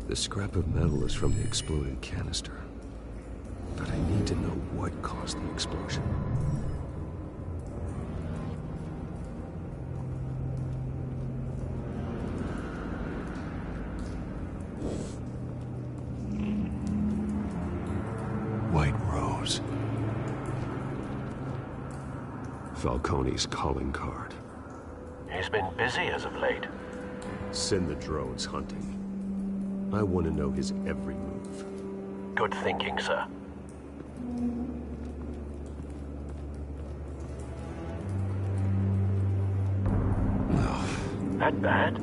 The scrap of metal is from the exploded canister. But I need to know what caused the explosion. White Rose. Falcone's calling card. He's been busy as of late. Send the drones hunting. I want to know his every move. Good thinking, sir. No. That bad?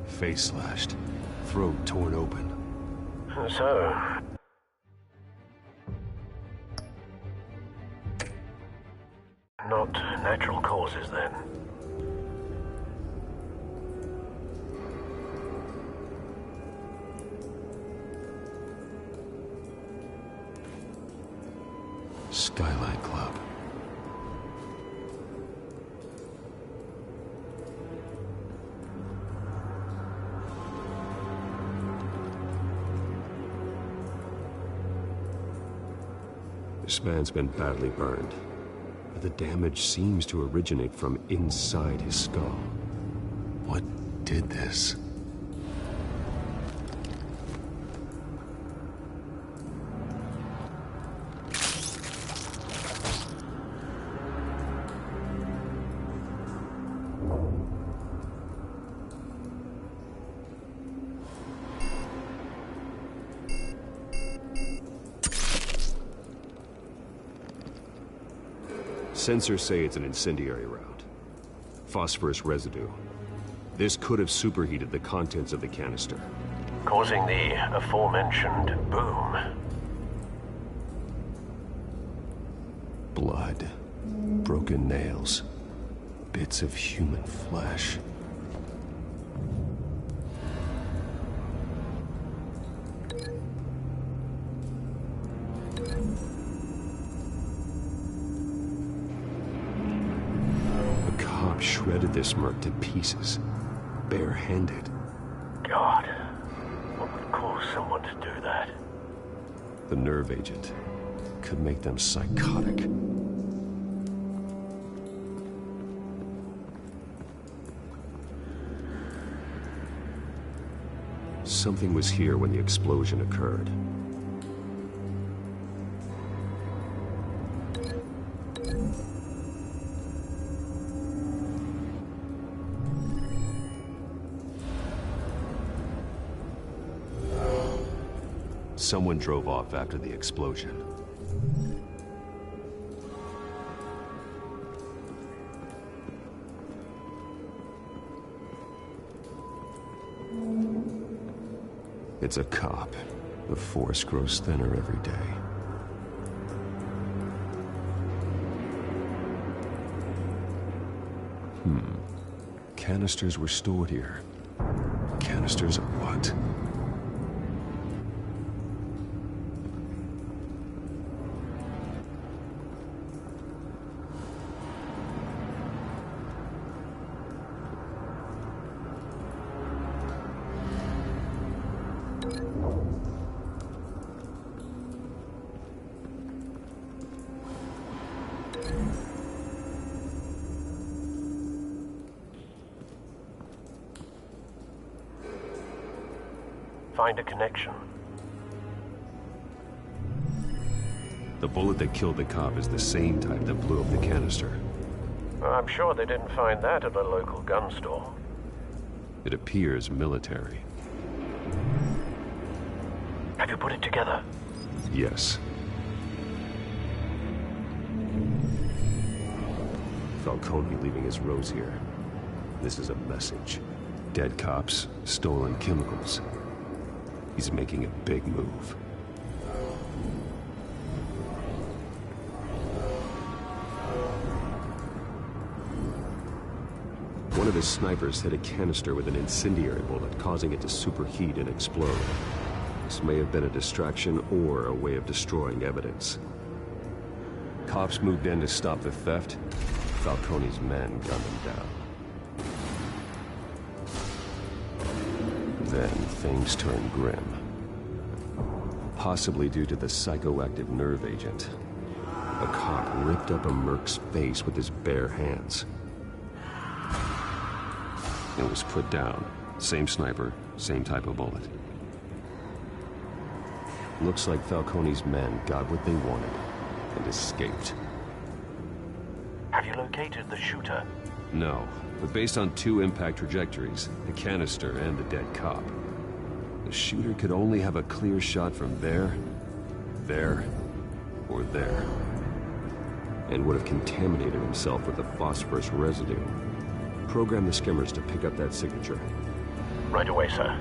Face slashed. Throat torn open. So... not natural causes, then? Skylight Club. This man's been badly burned. But the damage seems to originate from inside his skull. What did this? Sensors say it's an incendiary round. Phosphorus residue. This could have superheated the contents of the canister, causing the aforementioned boom. Blood. Broken nails. Bits of human flesh. Shredded this merc to pieces, bare-handed. God, what would cause someone to do that? The nerve agent could make them psychotic. Something was here when the explosion occurred. Someone drove off after the explosion. It's a cop. The force grows thinner every day. Canisters were stored here. Canisters of what? Find a connection. The bullet that killed the cop is the same type that blew up the canister. I'm sure they didn't find that at a local gun store. It appears military. Have you put it together? Yes. Falcone leaving his rose here. This is a message. Dead cops, stolen chemicals. He's making a big move. One of his snipers hit a canister with an incendiary bullet, causing it to superheat and explode. This may have been a distraction or a way of destroying evidence. Cops moved in to stop the theft. Falcone's men gunned him down. Then things turned grim. Possibly due to the psychoactive nerve agent. A cop ripped up a merc's face with his bare hands. It was put down. Same sniper, same type of bullet. Looks like Falcone's men got what they wanted and escaped. Have you located the shooter? No, but based on 2 impact trajectories, the canister and the dead cop, the shooter could only have a clear shot from there, or there, and would have contaminated himself with the phosphorus residue. Program the skimmers to pick up that signature. Right away, sir.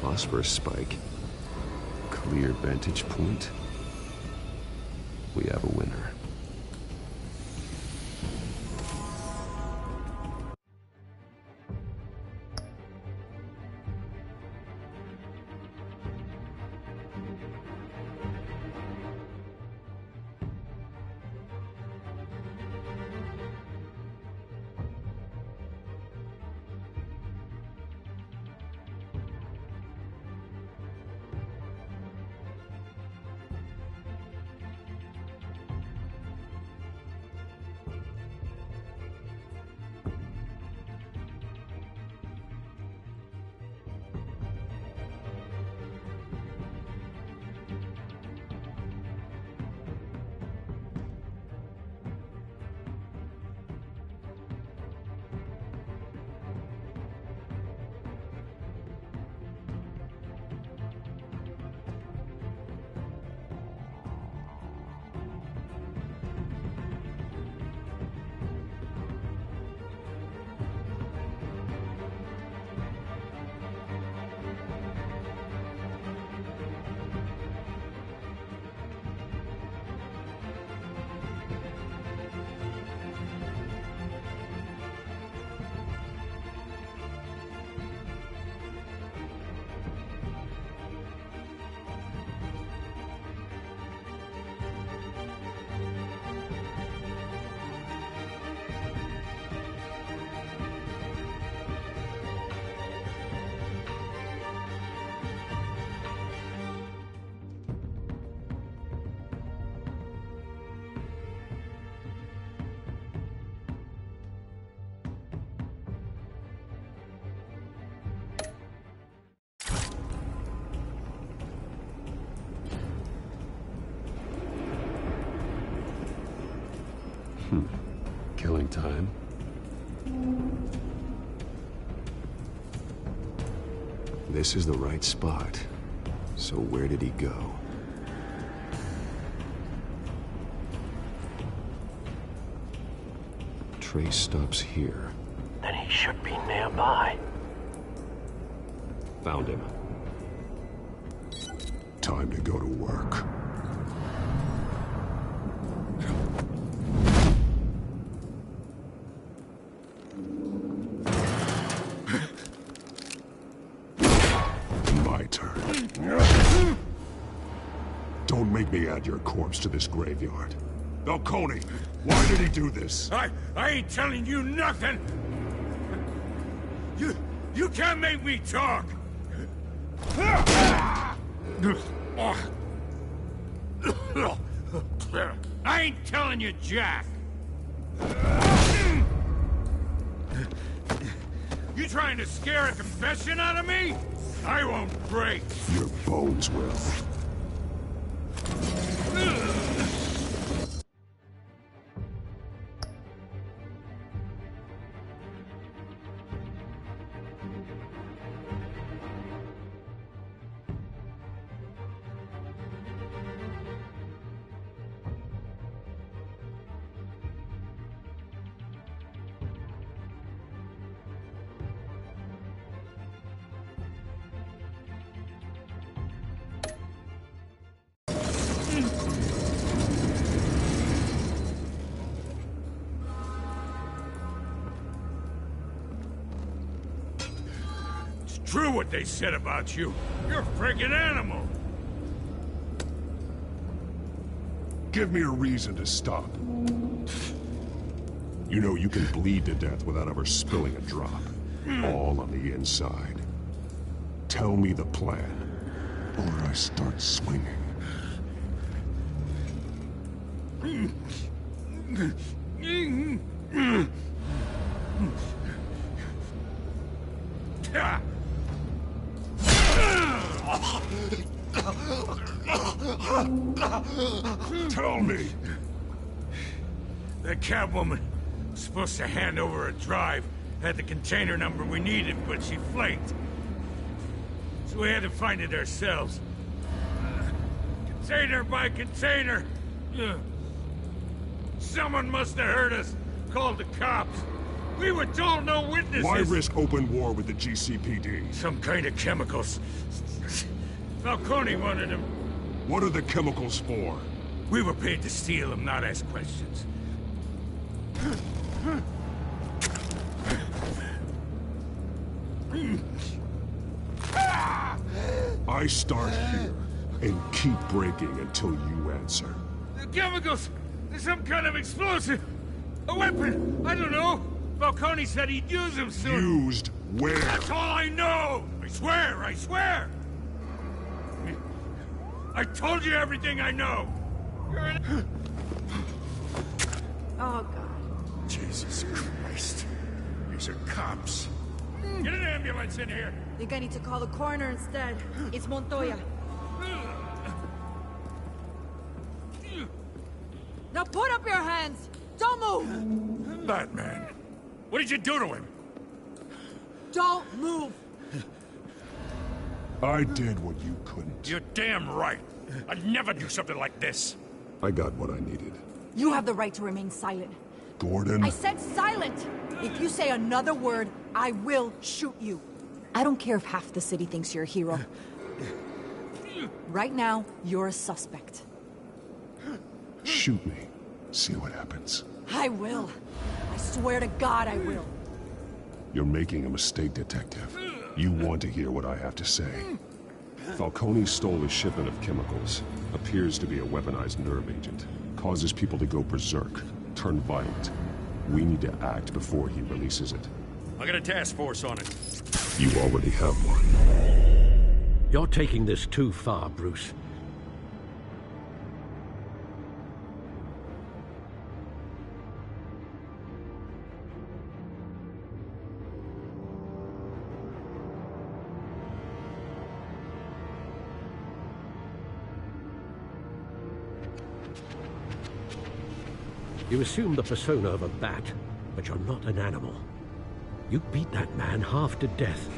Phosphorus spike. Clear vantage point. We have a winner. Killing time. This is the right spot. So where did he go? Trace stops here. Then he should be nearby. Found him. Time to go to work. Don't make me add your corpse to this graveyard. Falcone, why did he do this? I ain't telling you nothing! You can't make me talk! I ain't telling you jack! You trying to scare a confession out of me? I won't break. Your bones will. True what they said about you. You're a friggin' animal. Give me a reason to stop. You know you can bleed to death without ever spilling a drop. All on the inside. Tell me the plan, or I start swinging. Tell me. That Catwoman was supposed to hand over a drive, had the container number we needed, but she flaked. So we had to find it ourselves. Container by container. Someone must have heard us, called the cops. We were told no witnesses. Why risk open war with the GCPD? Some kind of chemicals. Falcone wanted them. What are the chemicals for? We were paid to steal them, not ask questions. I start here and keep breaking until you answer. The chemicals! There's some kind of explosive! A weapon! I don't know! Falcone said he'd use them soon. Used where? That's all I know! I swear, I swear! I told you everything I know! You're an... Oh, God. Jesus Christ. These are cops. Get an ambulance in here! Think I need to call the coroner instead. It's Montoya. Now put up your hands! Don't move! Batman, what did you do to him? Don't move! I did what you couldn't. You're damn right. I'd never do something like this. I got what I needed. You have the right to remain silent. Gordon? I said silent! If you say another word, I will shoot you. I don't care if half the city thinks you're a hero. Right now, you're a suspect. Shoot me. See what happens. I will. I swear to God I will. You're making a mistake, Detective. You want to hear what I have to say. Falcone stole a shipment of chemicals. Appears to be a weaponized nerve agent. Causes people to go berserk. Turn violent. We need to act before he releases it. I got a task force on it. You already have one. You're taking this too far, Bruce. You assume the persona of a bat, but you're not an animal. You beat that man half to death.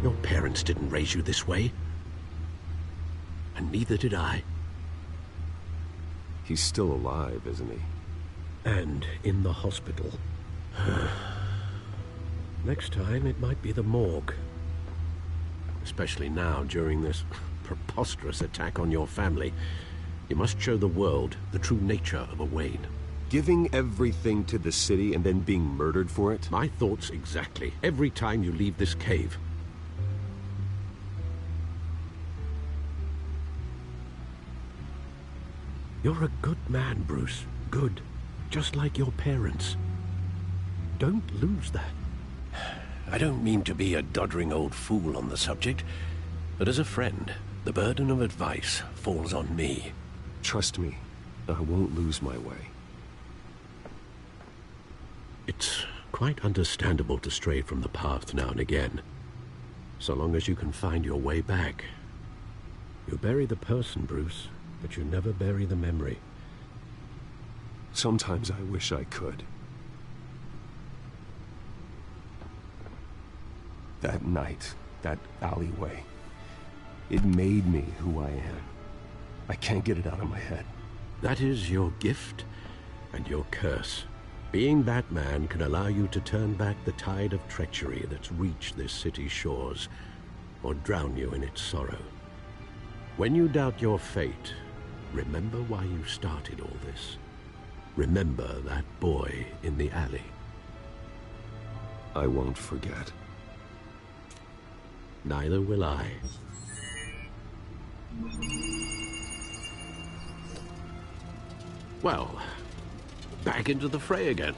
Your parents didn't raise you this way. And neither did I. He's still alive, isn't he? And in the hospital. Next time, it might be the morgue. Especially now, during this preposterous attack on your family. You must show the world the true nature of a Wayne. Giving everything to the city and then being murdered for it? My thoughts exactly. Every time you leave this cave. You're a good man, Bruce. Good. Just like your parents. Don't lose that. I don't mean to be a doddering old fool on the subject, but as a friend, the burden of advice falls on me. Trust me, I won't lose my way. It's quite understandable to stray from the path now and again. So long as you can find your way back. You bury the person, Bruce, but you never bury the memory. Sometimes I wish I could. That night, that alleyway, it made me who I am. I can't get it out of my head. That is your gift and your curse. Being Batman can allow you to turn back the tide of treachery that's reached this city's shores, or drown you in its sorrow. When you doubt your fate, remember why you started all this. Remember that boy in the alley. I won't forget. Neither will I. Well, back into the fray again.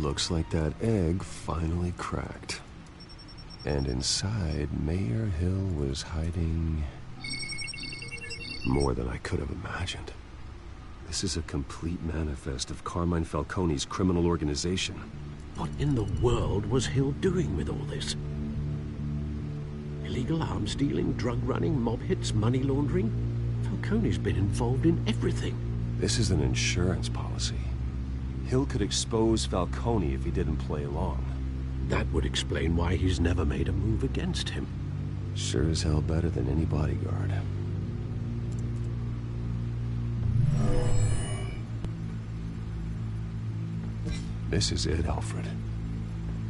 Looks like that egg finally cracked. And inside, Mayor Hill was hiding more than I could have imagined. This is a complete manifest of Carmine Falcone's criminal organization. What in the world was Hill doing with all this? Illegal arms dealing, drug running, mob hits, money laundering? Falcone's been involved in everything. This is an insurance policy. Hill could expose Falcone if he didn't play along. That would explain why he's never made a move against him. Sure as hell better than any bodyguard. This is it, Alfred.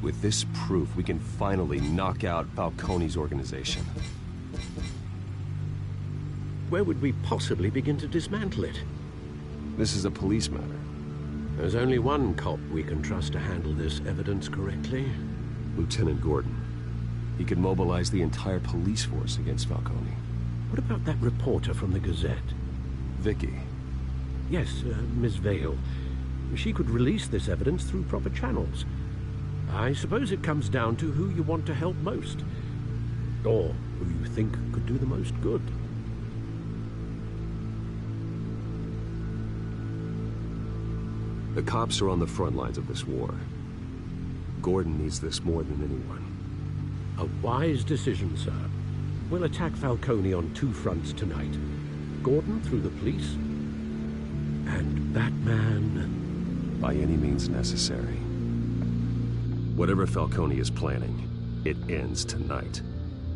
With this proof, we can finally knock out Falcone's organization. Where would we possibly begin to dismantle it? This is a police matter. There's only one cop we can trust to handle this evidence correctly. Lieutenant Gordon. He could mobilize the entire police force against Falcone. What about that reporter from the Gazette? Vicky. Yes, Miss Vale. She could release this evidence through proper channels. I suppose it comes down to who you want to help most. Or who you think could do the most good. The cops are on the front lines of this war. Gordon needs this more than anyone. A wise decision, sir. We'll attack Falcone on two fronts tonight. Gordon through the police, and Batman... by any means necessary. Whatever Falcone is planning, it ends tonight.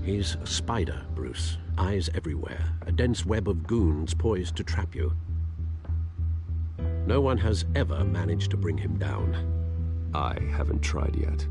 He's a spider, Bruce. Eyes everywhere. A dense web of goons poised to trap you. No one has ever managed to bring him down. I haven't tried yet.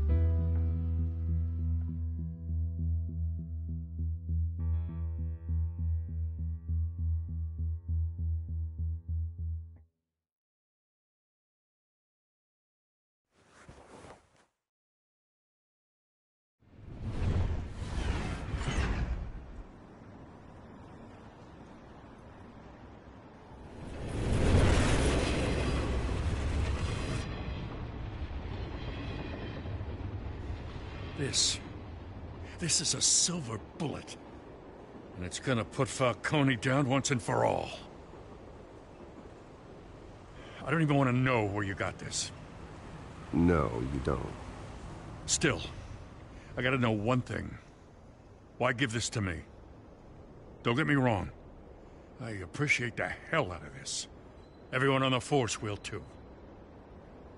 This is a silver bullet. And it's gonna put Falcone down once and for all. I don't even want to know where you got this. No, you don't. Still, I gotta know one thing. Why give this to me? Don't get me wrong. I appreciate the hell out of this. Everyone on the force will too.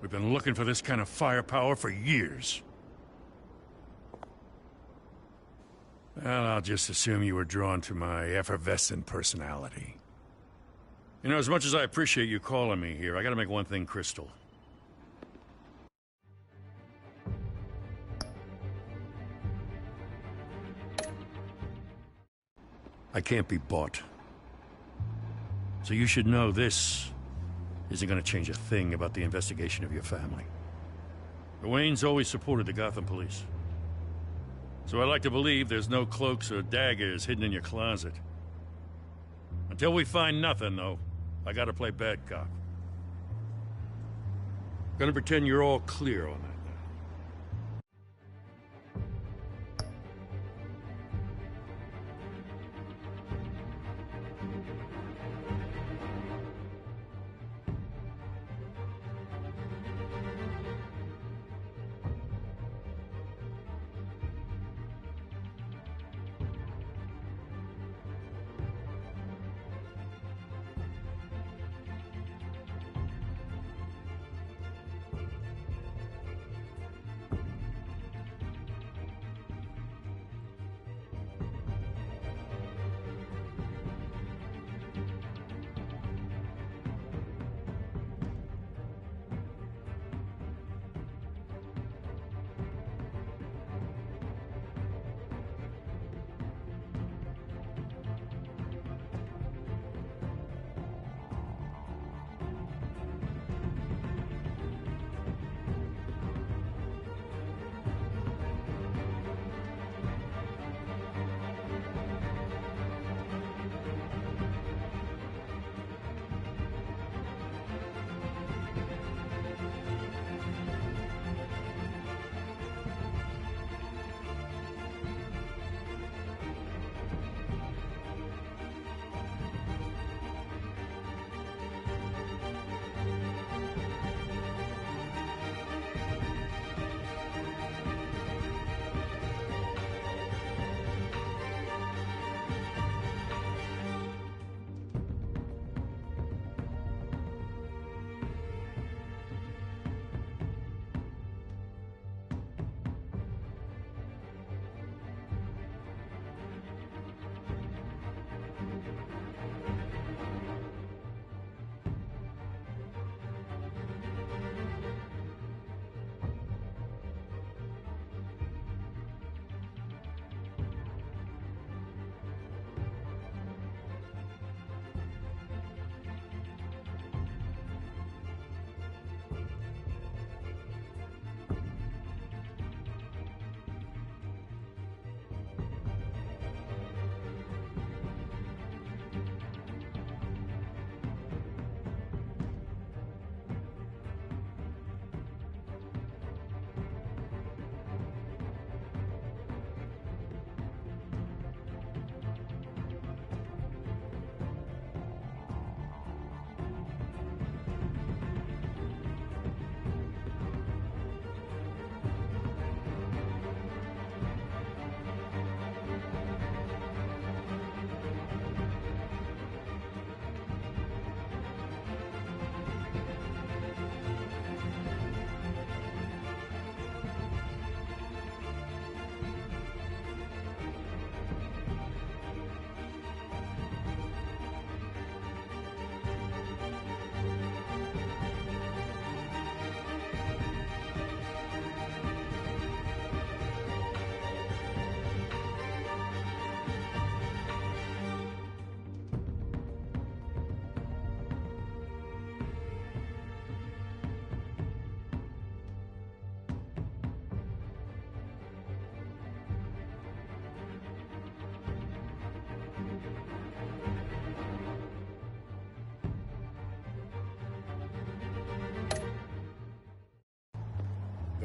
We've been looking for this kind of firepower for years. Well, I'll just assume you were drawn to my effervescent personality. You know, as much as I appreciate you calling me here, I gotta make one thing crystal. I can't be bought. So you should know this isn't gonna change a thing about the investigation of your family. The Waynes always supported the Gotham police. So I like to believe there's no cloaks or daggers hidden in your closet. Until we find nothing, though, I gotta play bad cop. Gonna pretend you're all clear on that.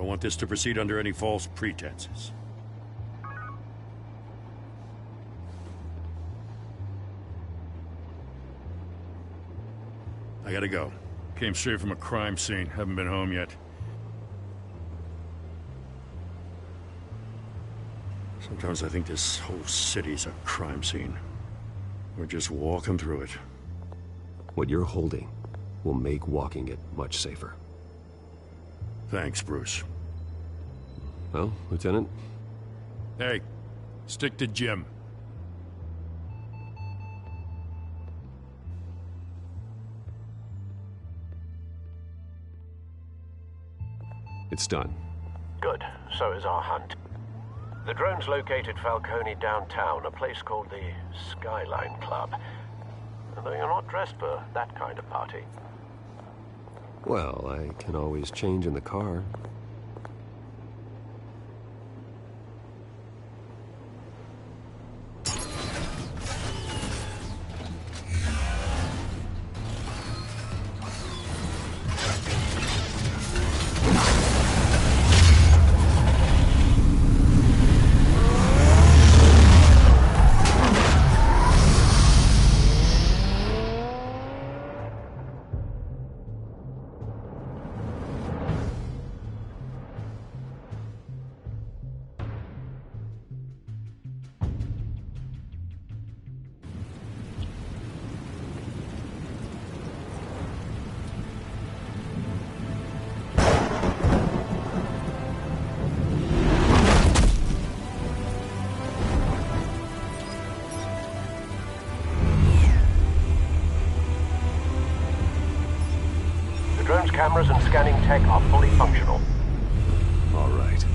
Don't want this to proceed under any false pretenses. I gotta go. Came straight from a crime scene. Haven't been home yet. Sometimes I think this whole city's a crime scene. We're just walking through it. What you're holding will make walking it much safer. Thanks, Bruce. Well, Lieutenant? Hey, stick to Jim. It's done. Good. So is our hunt. The drone's located Falcone downtown, a place called the Skyline Club. Though you're not dressed for that kind of party. Well, I can always change in the car. Cameras and scanning tech are fully functional. All right.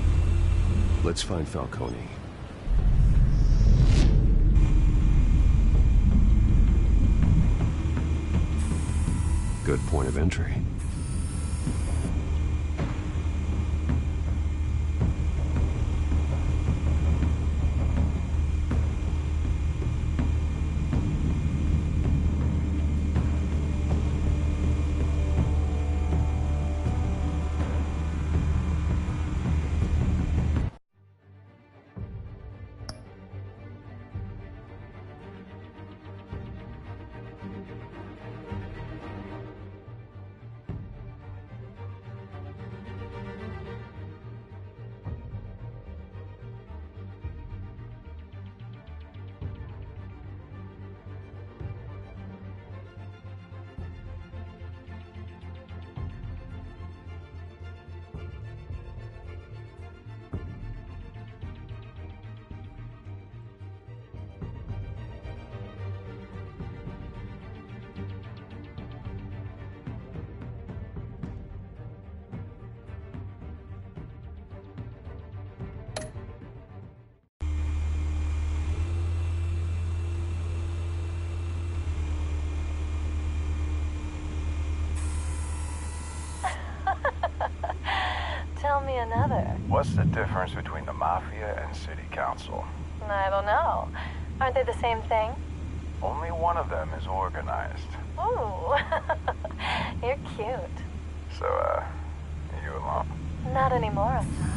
Let's find Falcone. Good point of entry. Tell me another. What's the difference between the Mafia and City Council? I don't know. Aren't they the same thing? Only one of them is organized. Ooh, you're cute. So, you alone? Not anymore, I'm not.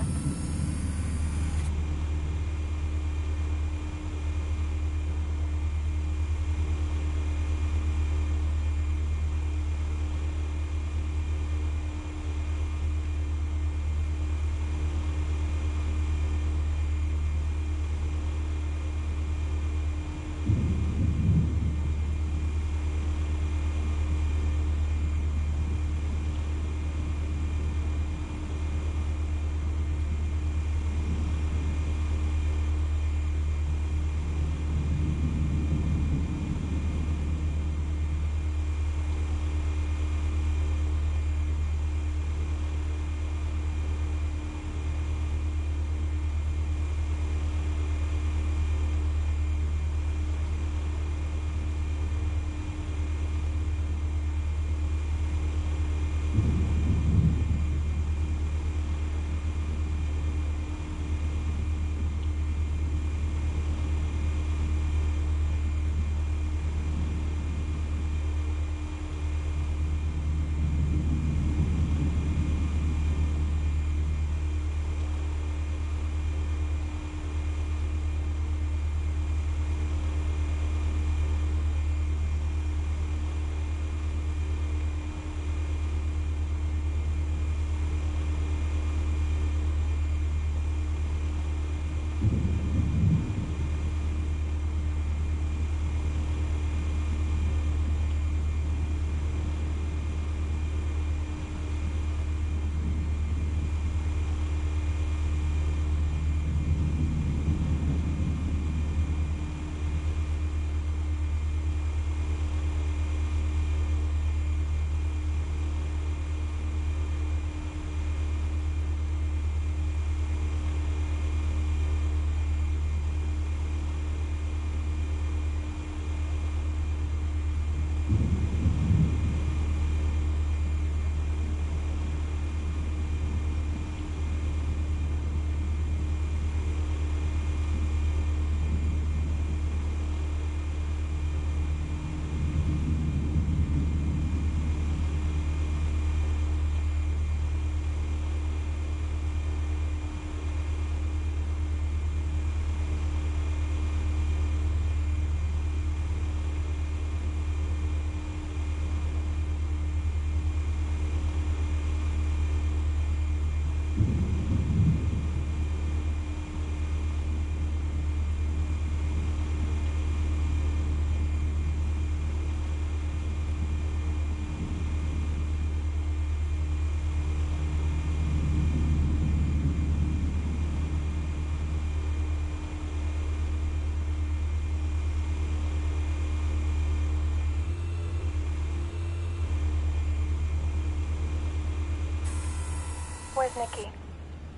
Where's Nikki?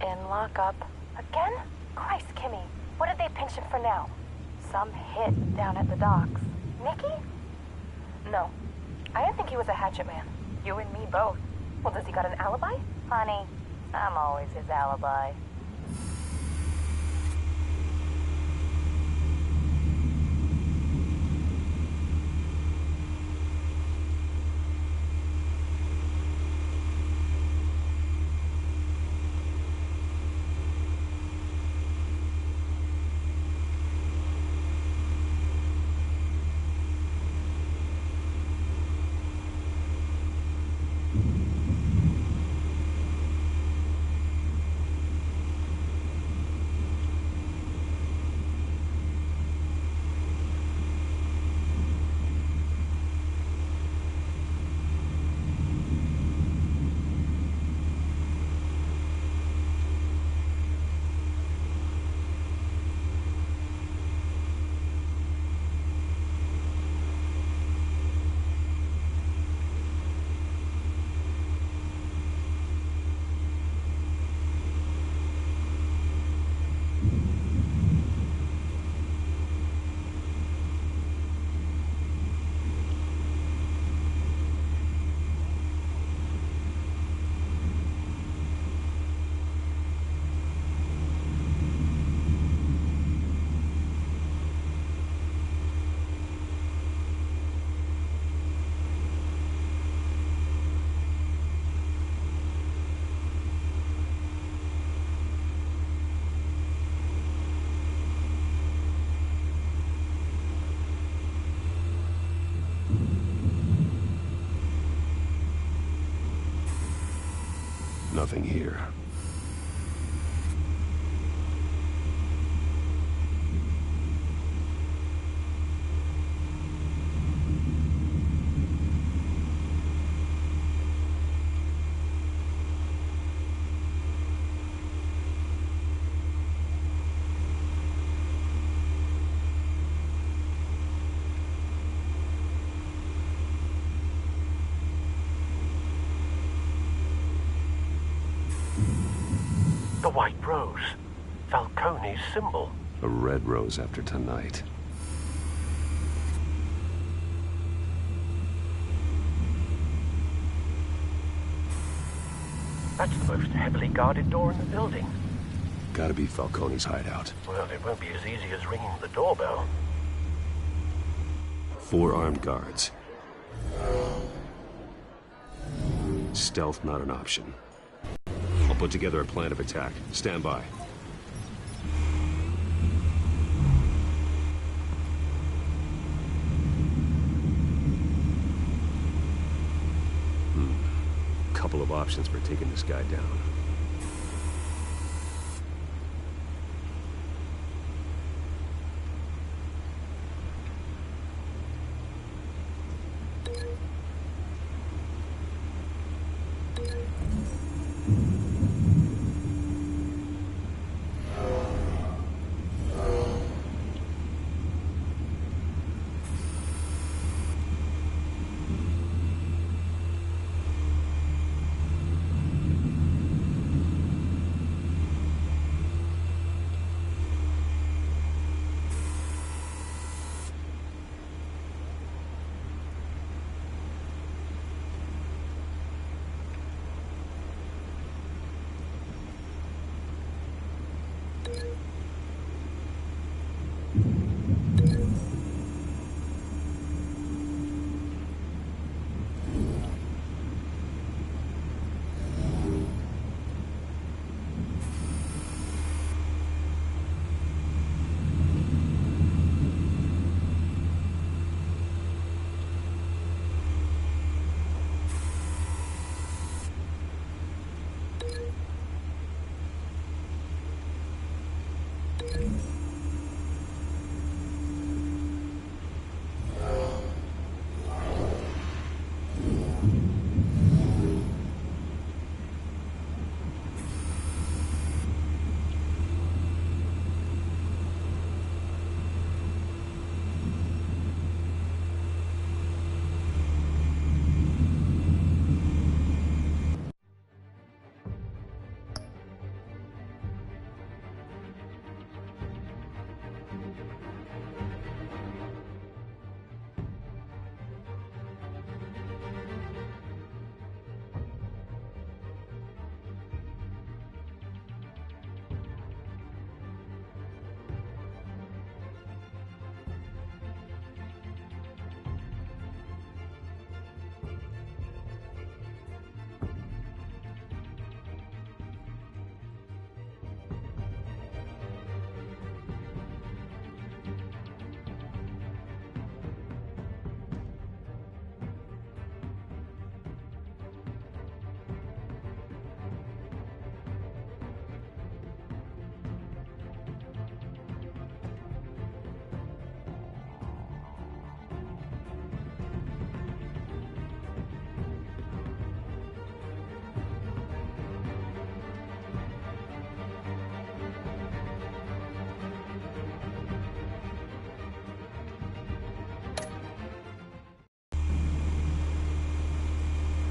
In lockup. Again? Christ, Kimmy. What did they pinch him for now? Some hit down at the docks. Nikki? No. I didn't think he was a hatchet man. You and me both. Well, does he got an alibi? Honey, I'm always his alibi. Nothing here. The white rose. Falcone's symbol. A red rose after tonight. That's the most heavily guarded door in the building. Gotta be Falcone's hideout. Well, it won't be as easy as ringing the doorbell. 4 armed guards. Stealth not an option. I'll put together a plan of attack. Stand by. Couple of options for taking this guy down.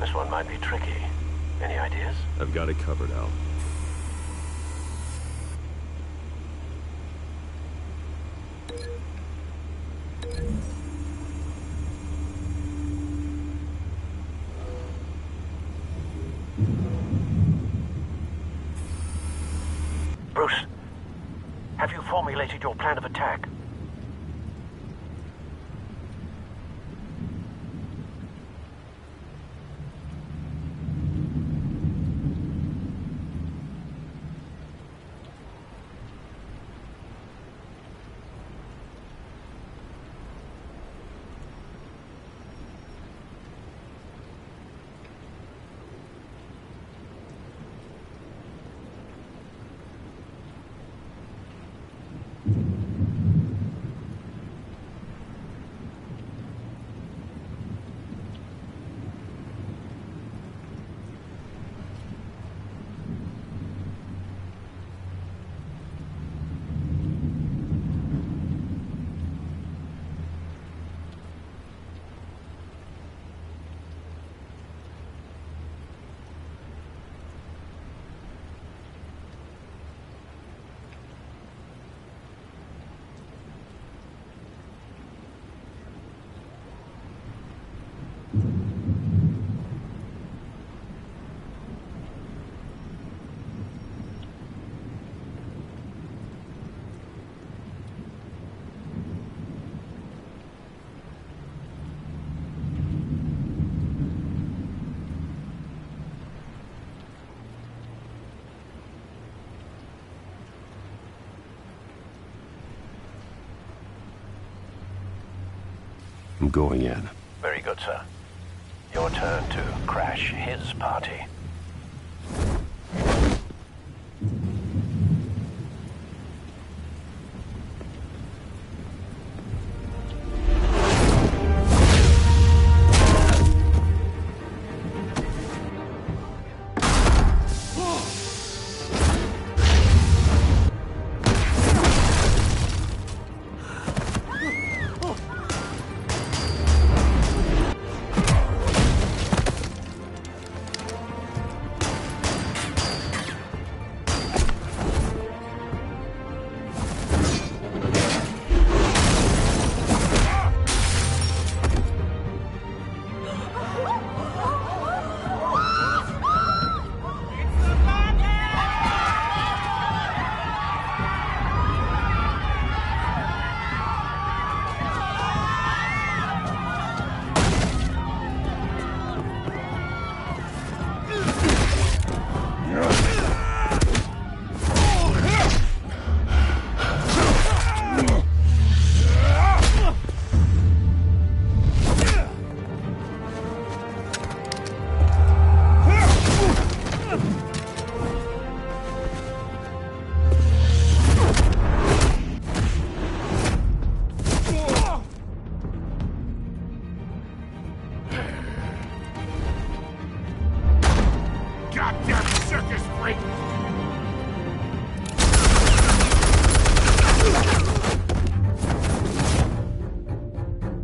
This one might be tricky. Any ideas? I've got it covered, Al. Bruce, have you formulated your plan of attack? I'm going in. Very good, sir. Your turn to crash his party.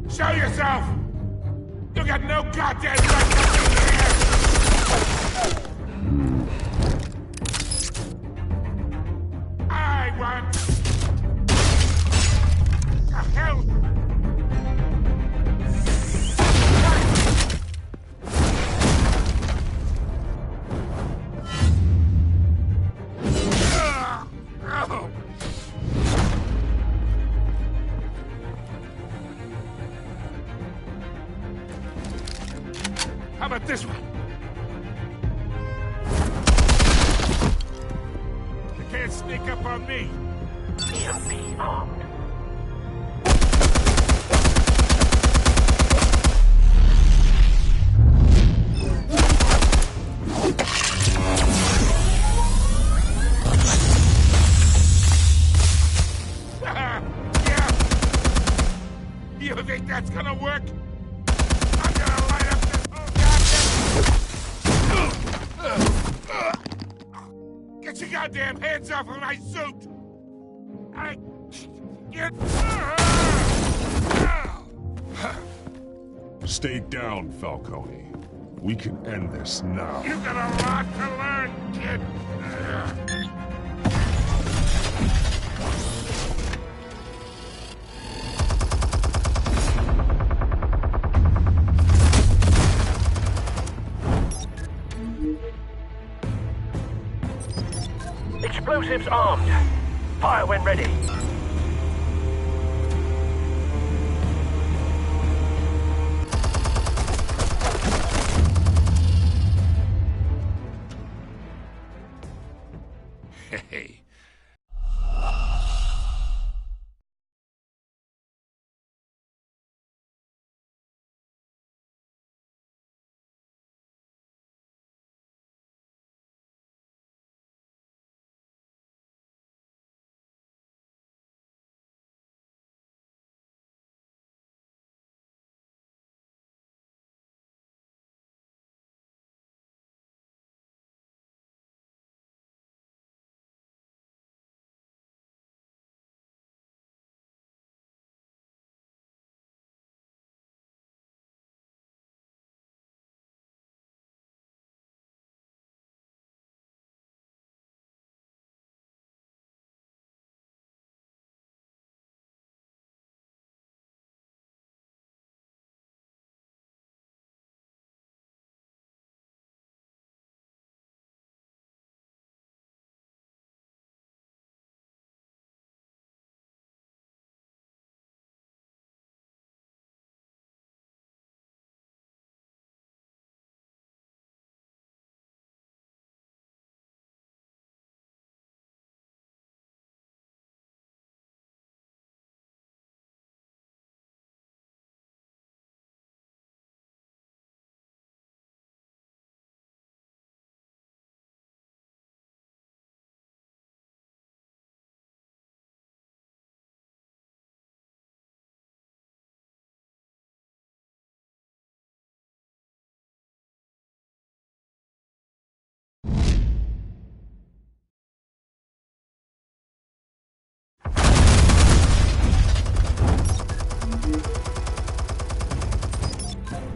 Show yourself! You got no goddamn right to be here! I want... The hell? How about this one? You can't sneak up on me. EMP armed. Yeah. You think that's gonna work? I'm gonna light up this whole goddamn... Get your goddamn hands off of my suit! Stay down, Falcone. We can end this now. You got a lot to learn, kid. Explosives armed. Fire when ready. Hey.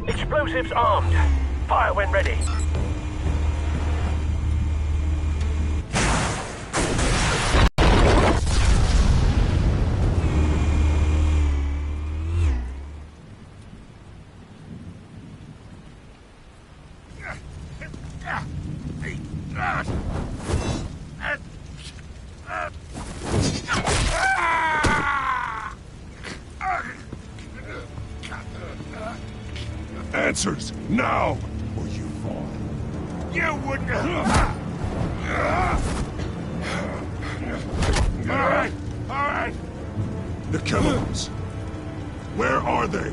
Explosives armed. Fire when ready. Answers, now, or you fall. You wouldn't. All right. The chemicals. Where are they?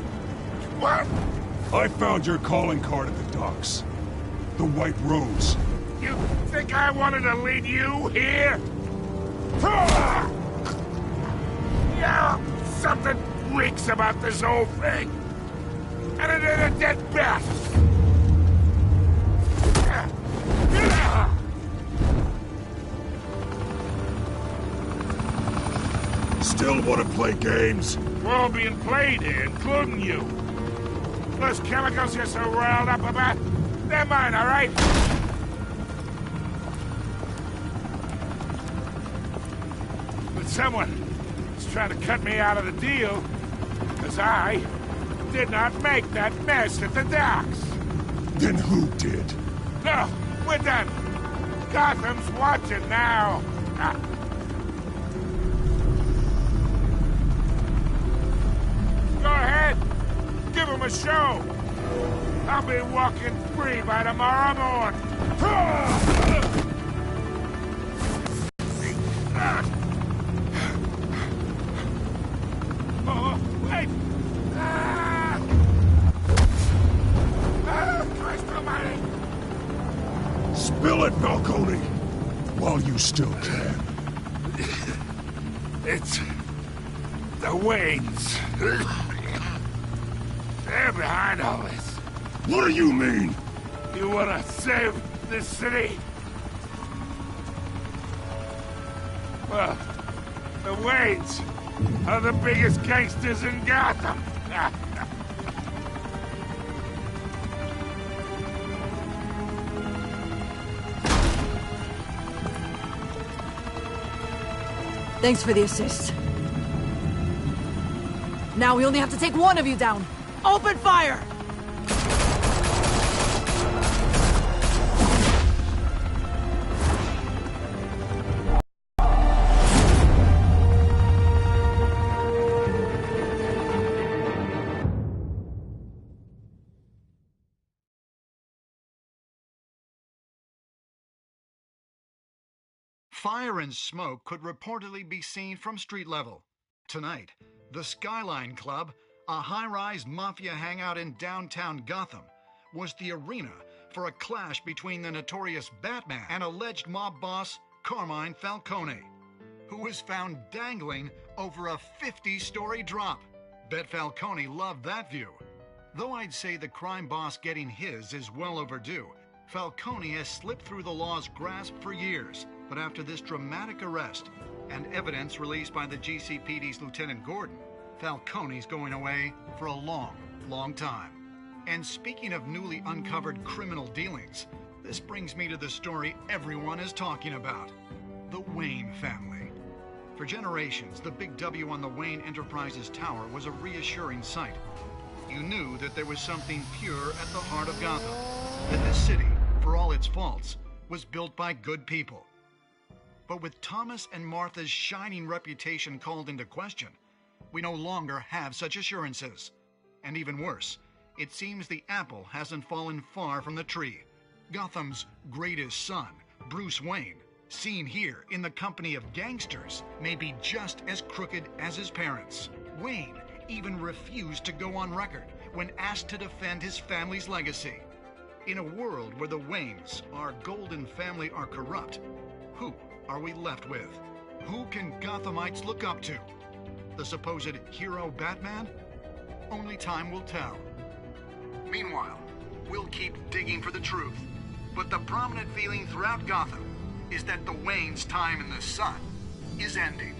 What? I found your calling card at the docks. The White Rose. You think I wanted to lead you here? Yeah, something reeks about this whole thing. And it ain't a dead bat. Still want to play games? We're all being played here, including you. Those chemicals you're so riled up about, they're mine, all right? But someone is trying to cut me out of the deal, because I did not make that mess at the docks. Then who did? No, we're done. Gotham's watching now. Go ahead. Give him a show. I'll be walking free by tomorrow morning. Oh, wait. Christ almighty. Spill it, Falcone, while you still can. It's the Waynes. They're behind all this. What do you mean? You wanna save this city? Well, the Waynes are the biggest gangsters in Gotham. Thanks for the assist. Now we only have to take one of you down. Open fire! Fire and smoke could reportedly be seen from street level. Tonight, the Skyline Club, a high-rise mafia hangout in downtown Gotham, was the arena for a clash between the notorious Batman and alleged mob boss Carmine Falcone, who was found dangling over a 50-story drop. Bet Falcone loved that view. Though I'd say the crime boss getting his is well overdue, Falcone has slipped through the law's grasp for years. But after this dramatic arrest and evidence released by the GCPD's Lieutenant Gordon, Falcone's going away for a long, long time. And speaking of newly uncovered criminal dealings, this brings me to the story everyone is talking about: the Wayne family. For generations, the big W on the Wayne Enterprises Tower was a reassuring sight. You knew that there was something pure at the heart of Gotham, that this city, for all its faults, was built by good people. But with Thomas and Martha's shining reputation called into question, we no longer have such assurances. And even worse, it seems the apple hasn't fallen far from the tree. Gotham's greatest son, Bruce Wayne, seen here in the company of gangsters, may be just as crooked as his parents. Wayne even refused to go on record when asked to defend his family's legacy. In a world where the Waynes, our golden family, are corrupt, who are we left with? Who can Gothamites look up to? The supposed hero Batman? Only time will tell. Meanwhile, we'll keep digging for the truth. But the prominent feeling throughout Gotham is that the Waynes' time in the sun is ending.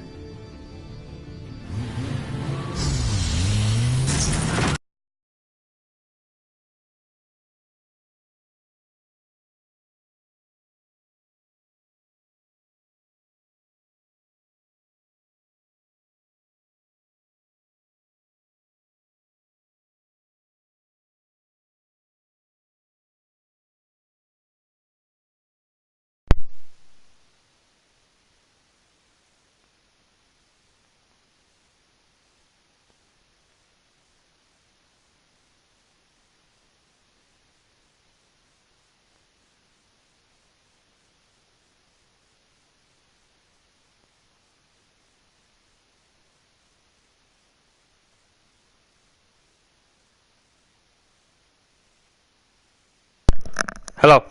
Hello.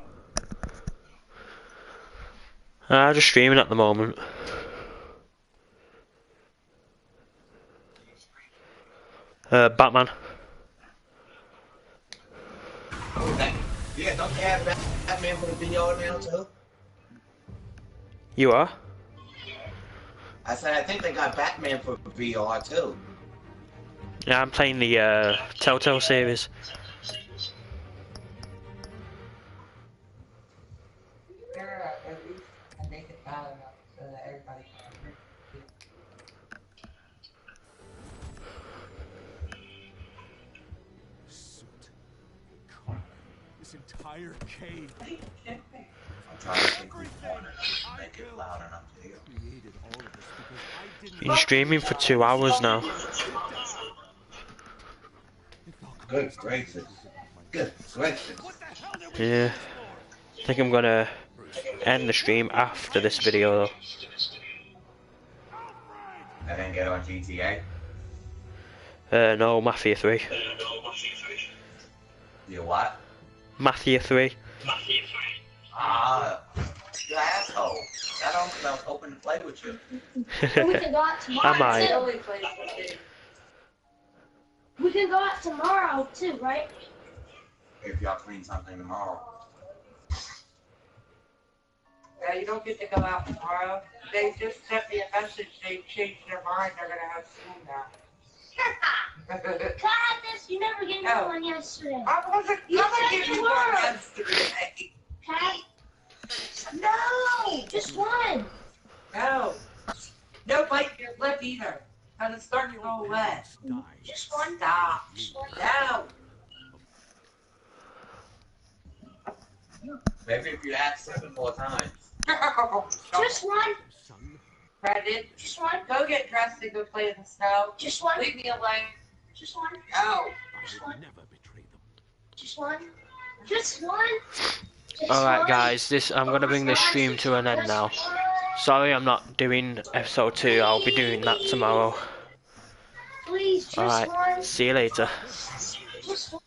Just streaming at the moment. Batman. Yeah, don't you have Batman for the VR now too? You are? I said I think they got Batman for VR too. Yeah, I'm playing the Telltale series. This entire cave. I'm trying to think which one make it loud enough to hear. Been streaming for 2 hours now. Good gracious. Good gracious. Yeah. I think I'm gonna end the stream after this video though. And then get on GTA? No, Mafia 3. You what? Mafia 3. Ah, you asshole. I was hoping to play with you. We can go out tomorrow. I might. Too. We can go out tomorrow too, right? If y'all clean something tomorrow. Yeah, you don't get to go out tomorrow. They just sent me a message. They changed their mind. They're gonna have school now. Kindness, you never gave me one yesterday. I wasn't gonna give you one yesterday. Cat? No, just one. No. Nobody good either. And it's starting to go away. Just one. Stop. No. Maybe if you ask 7 more times. Just one. Brandon, just one. Go get dressed and go play in the snow. Just one. Leave me alone. Just one. No. Just one. Just one. Just one. Alright guys, I'm gonna bring this stream to an end now. Sorry I'm not doing episode 2, I'll be doing that tomorrow. Please, just Alright, one. see you later. Just one.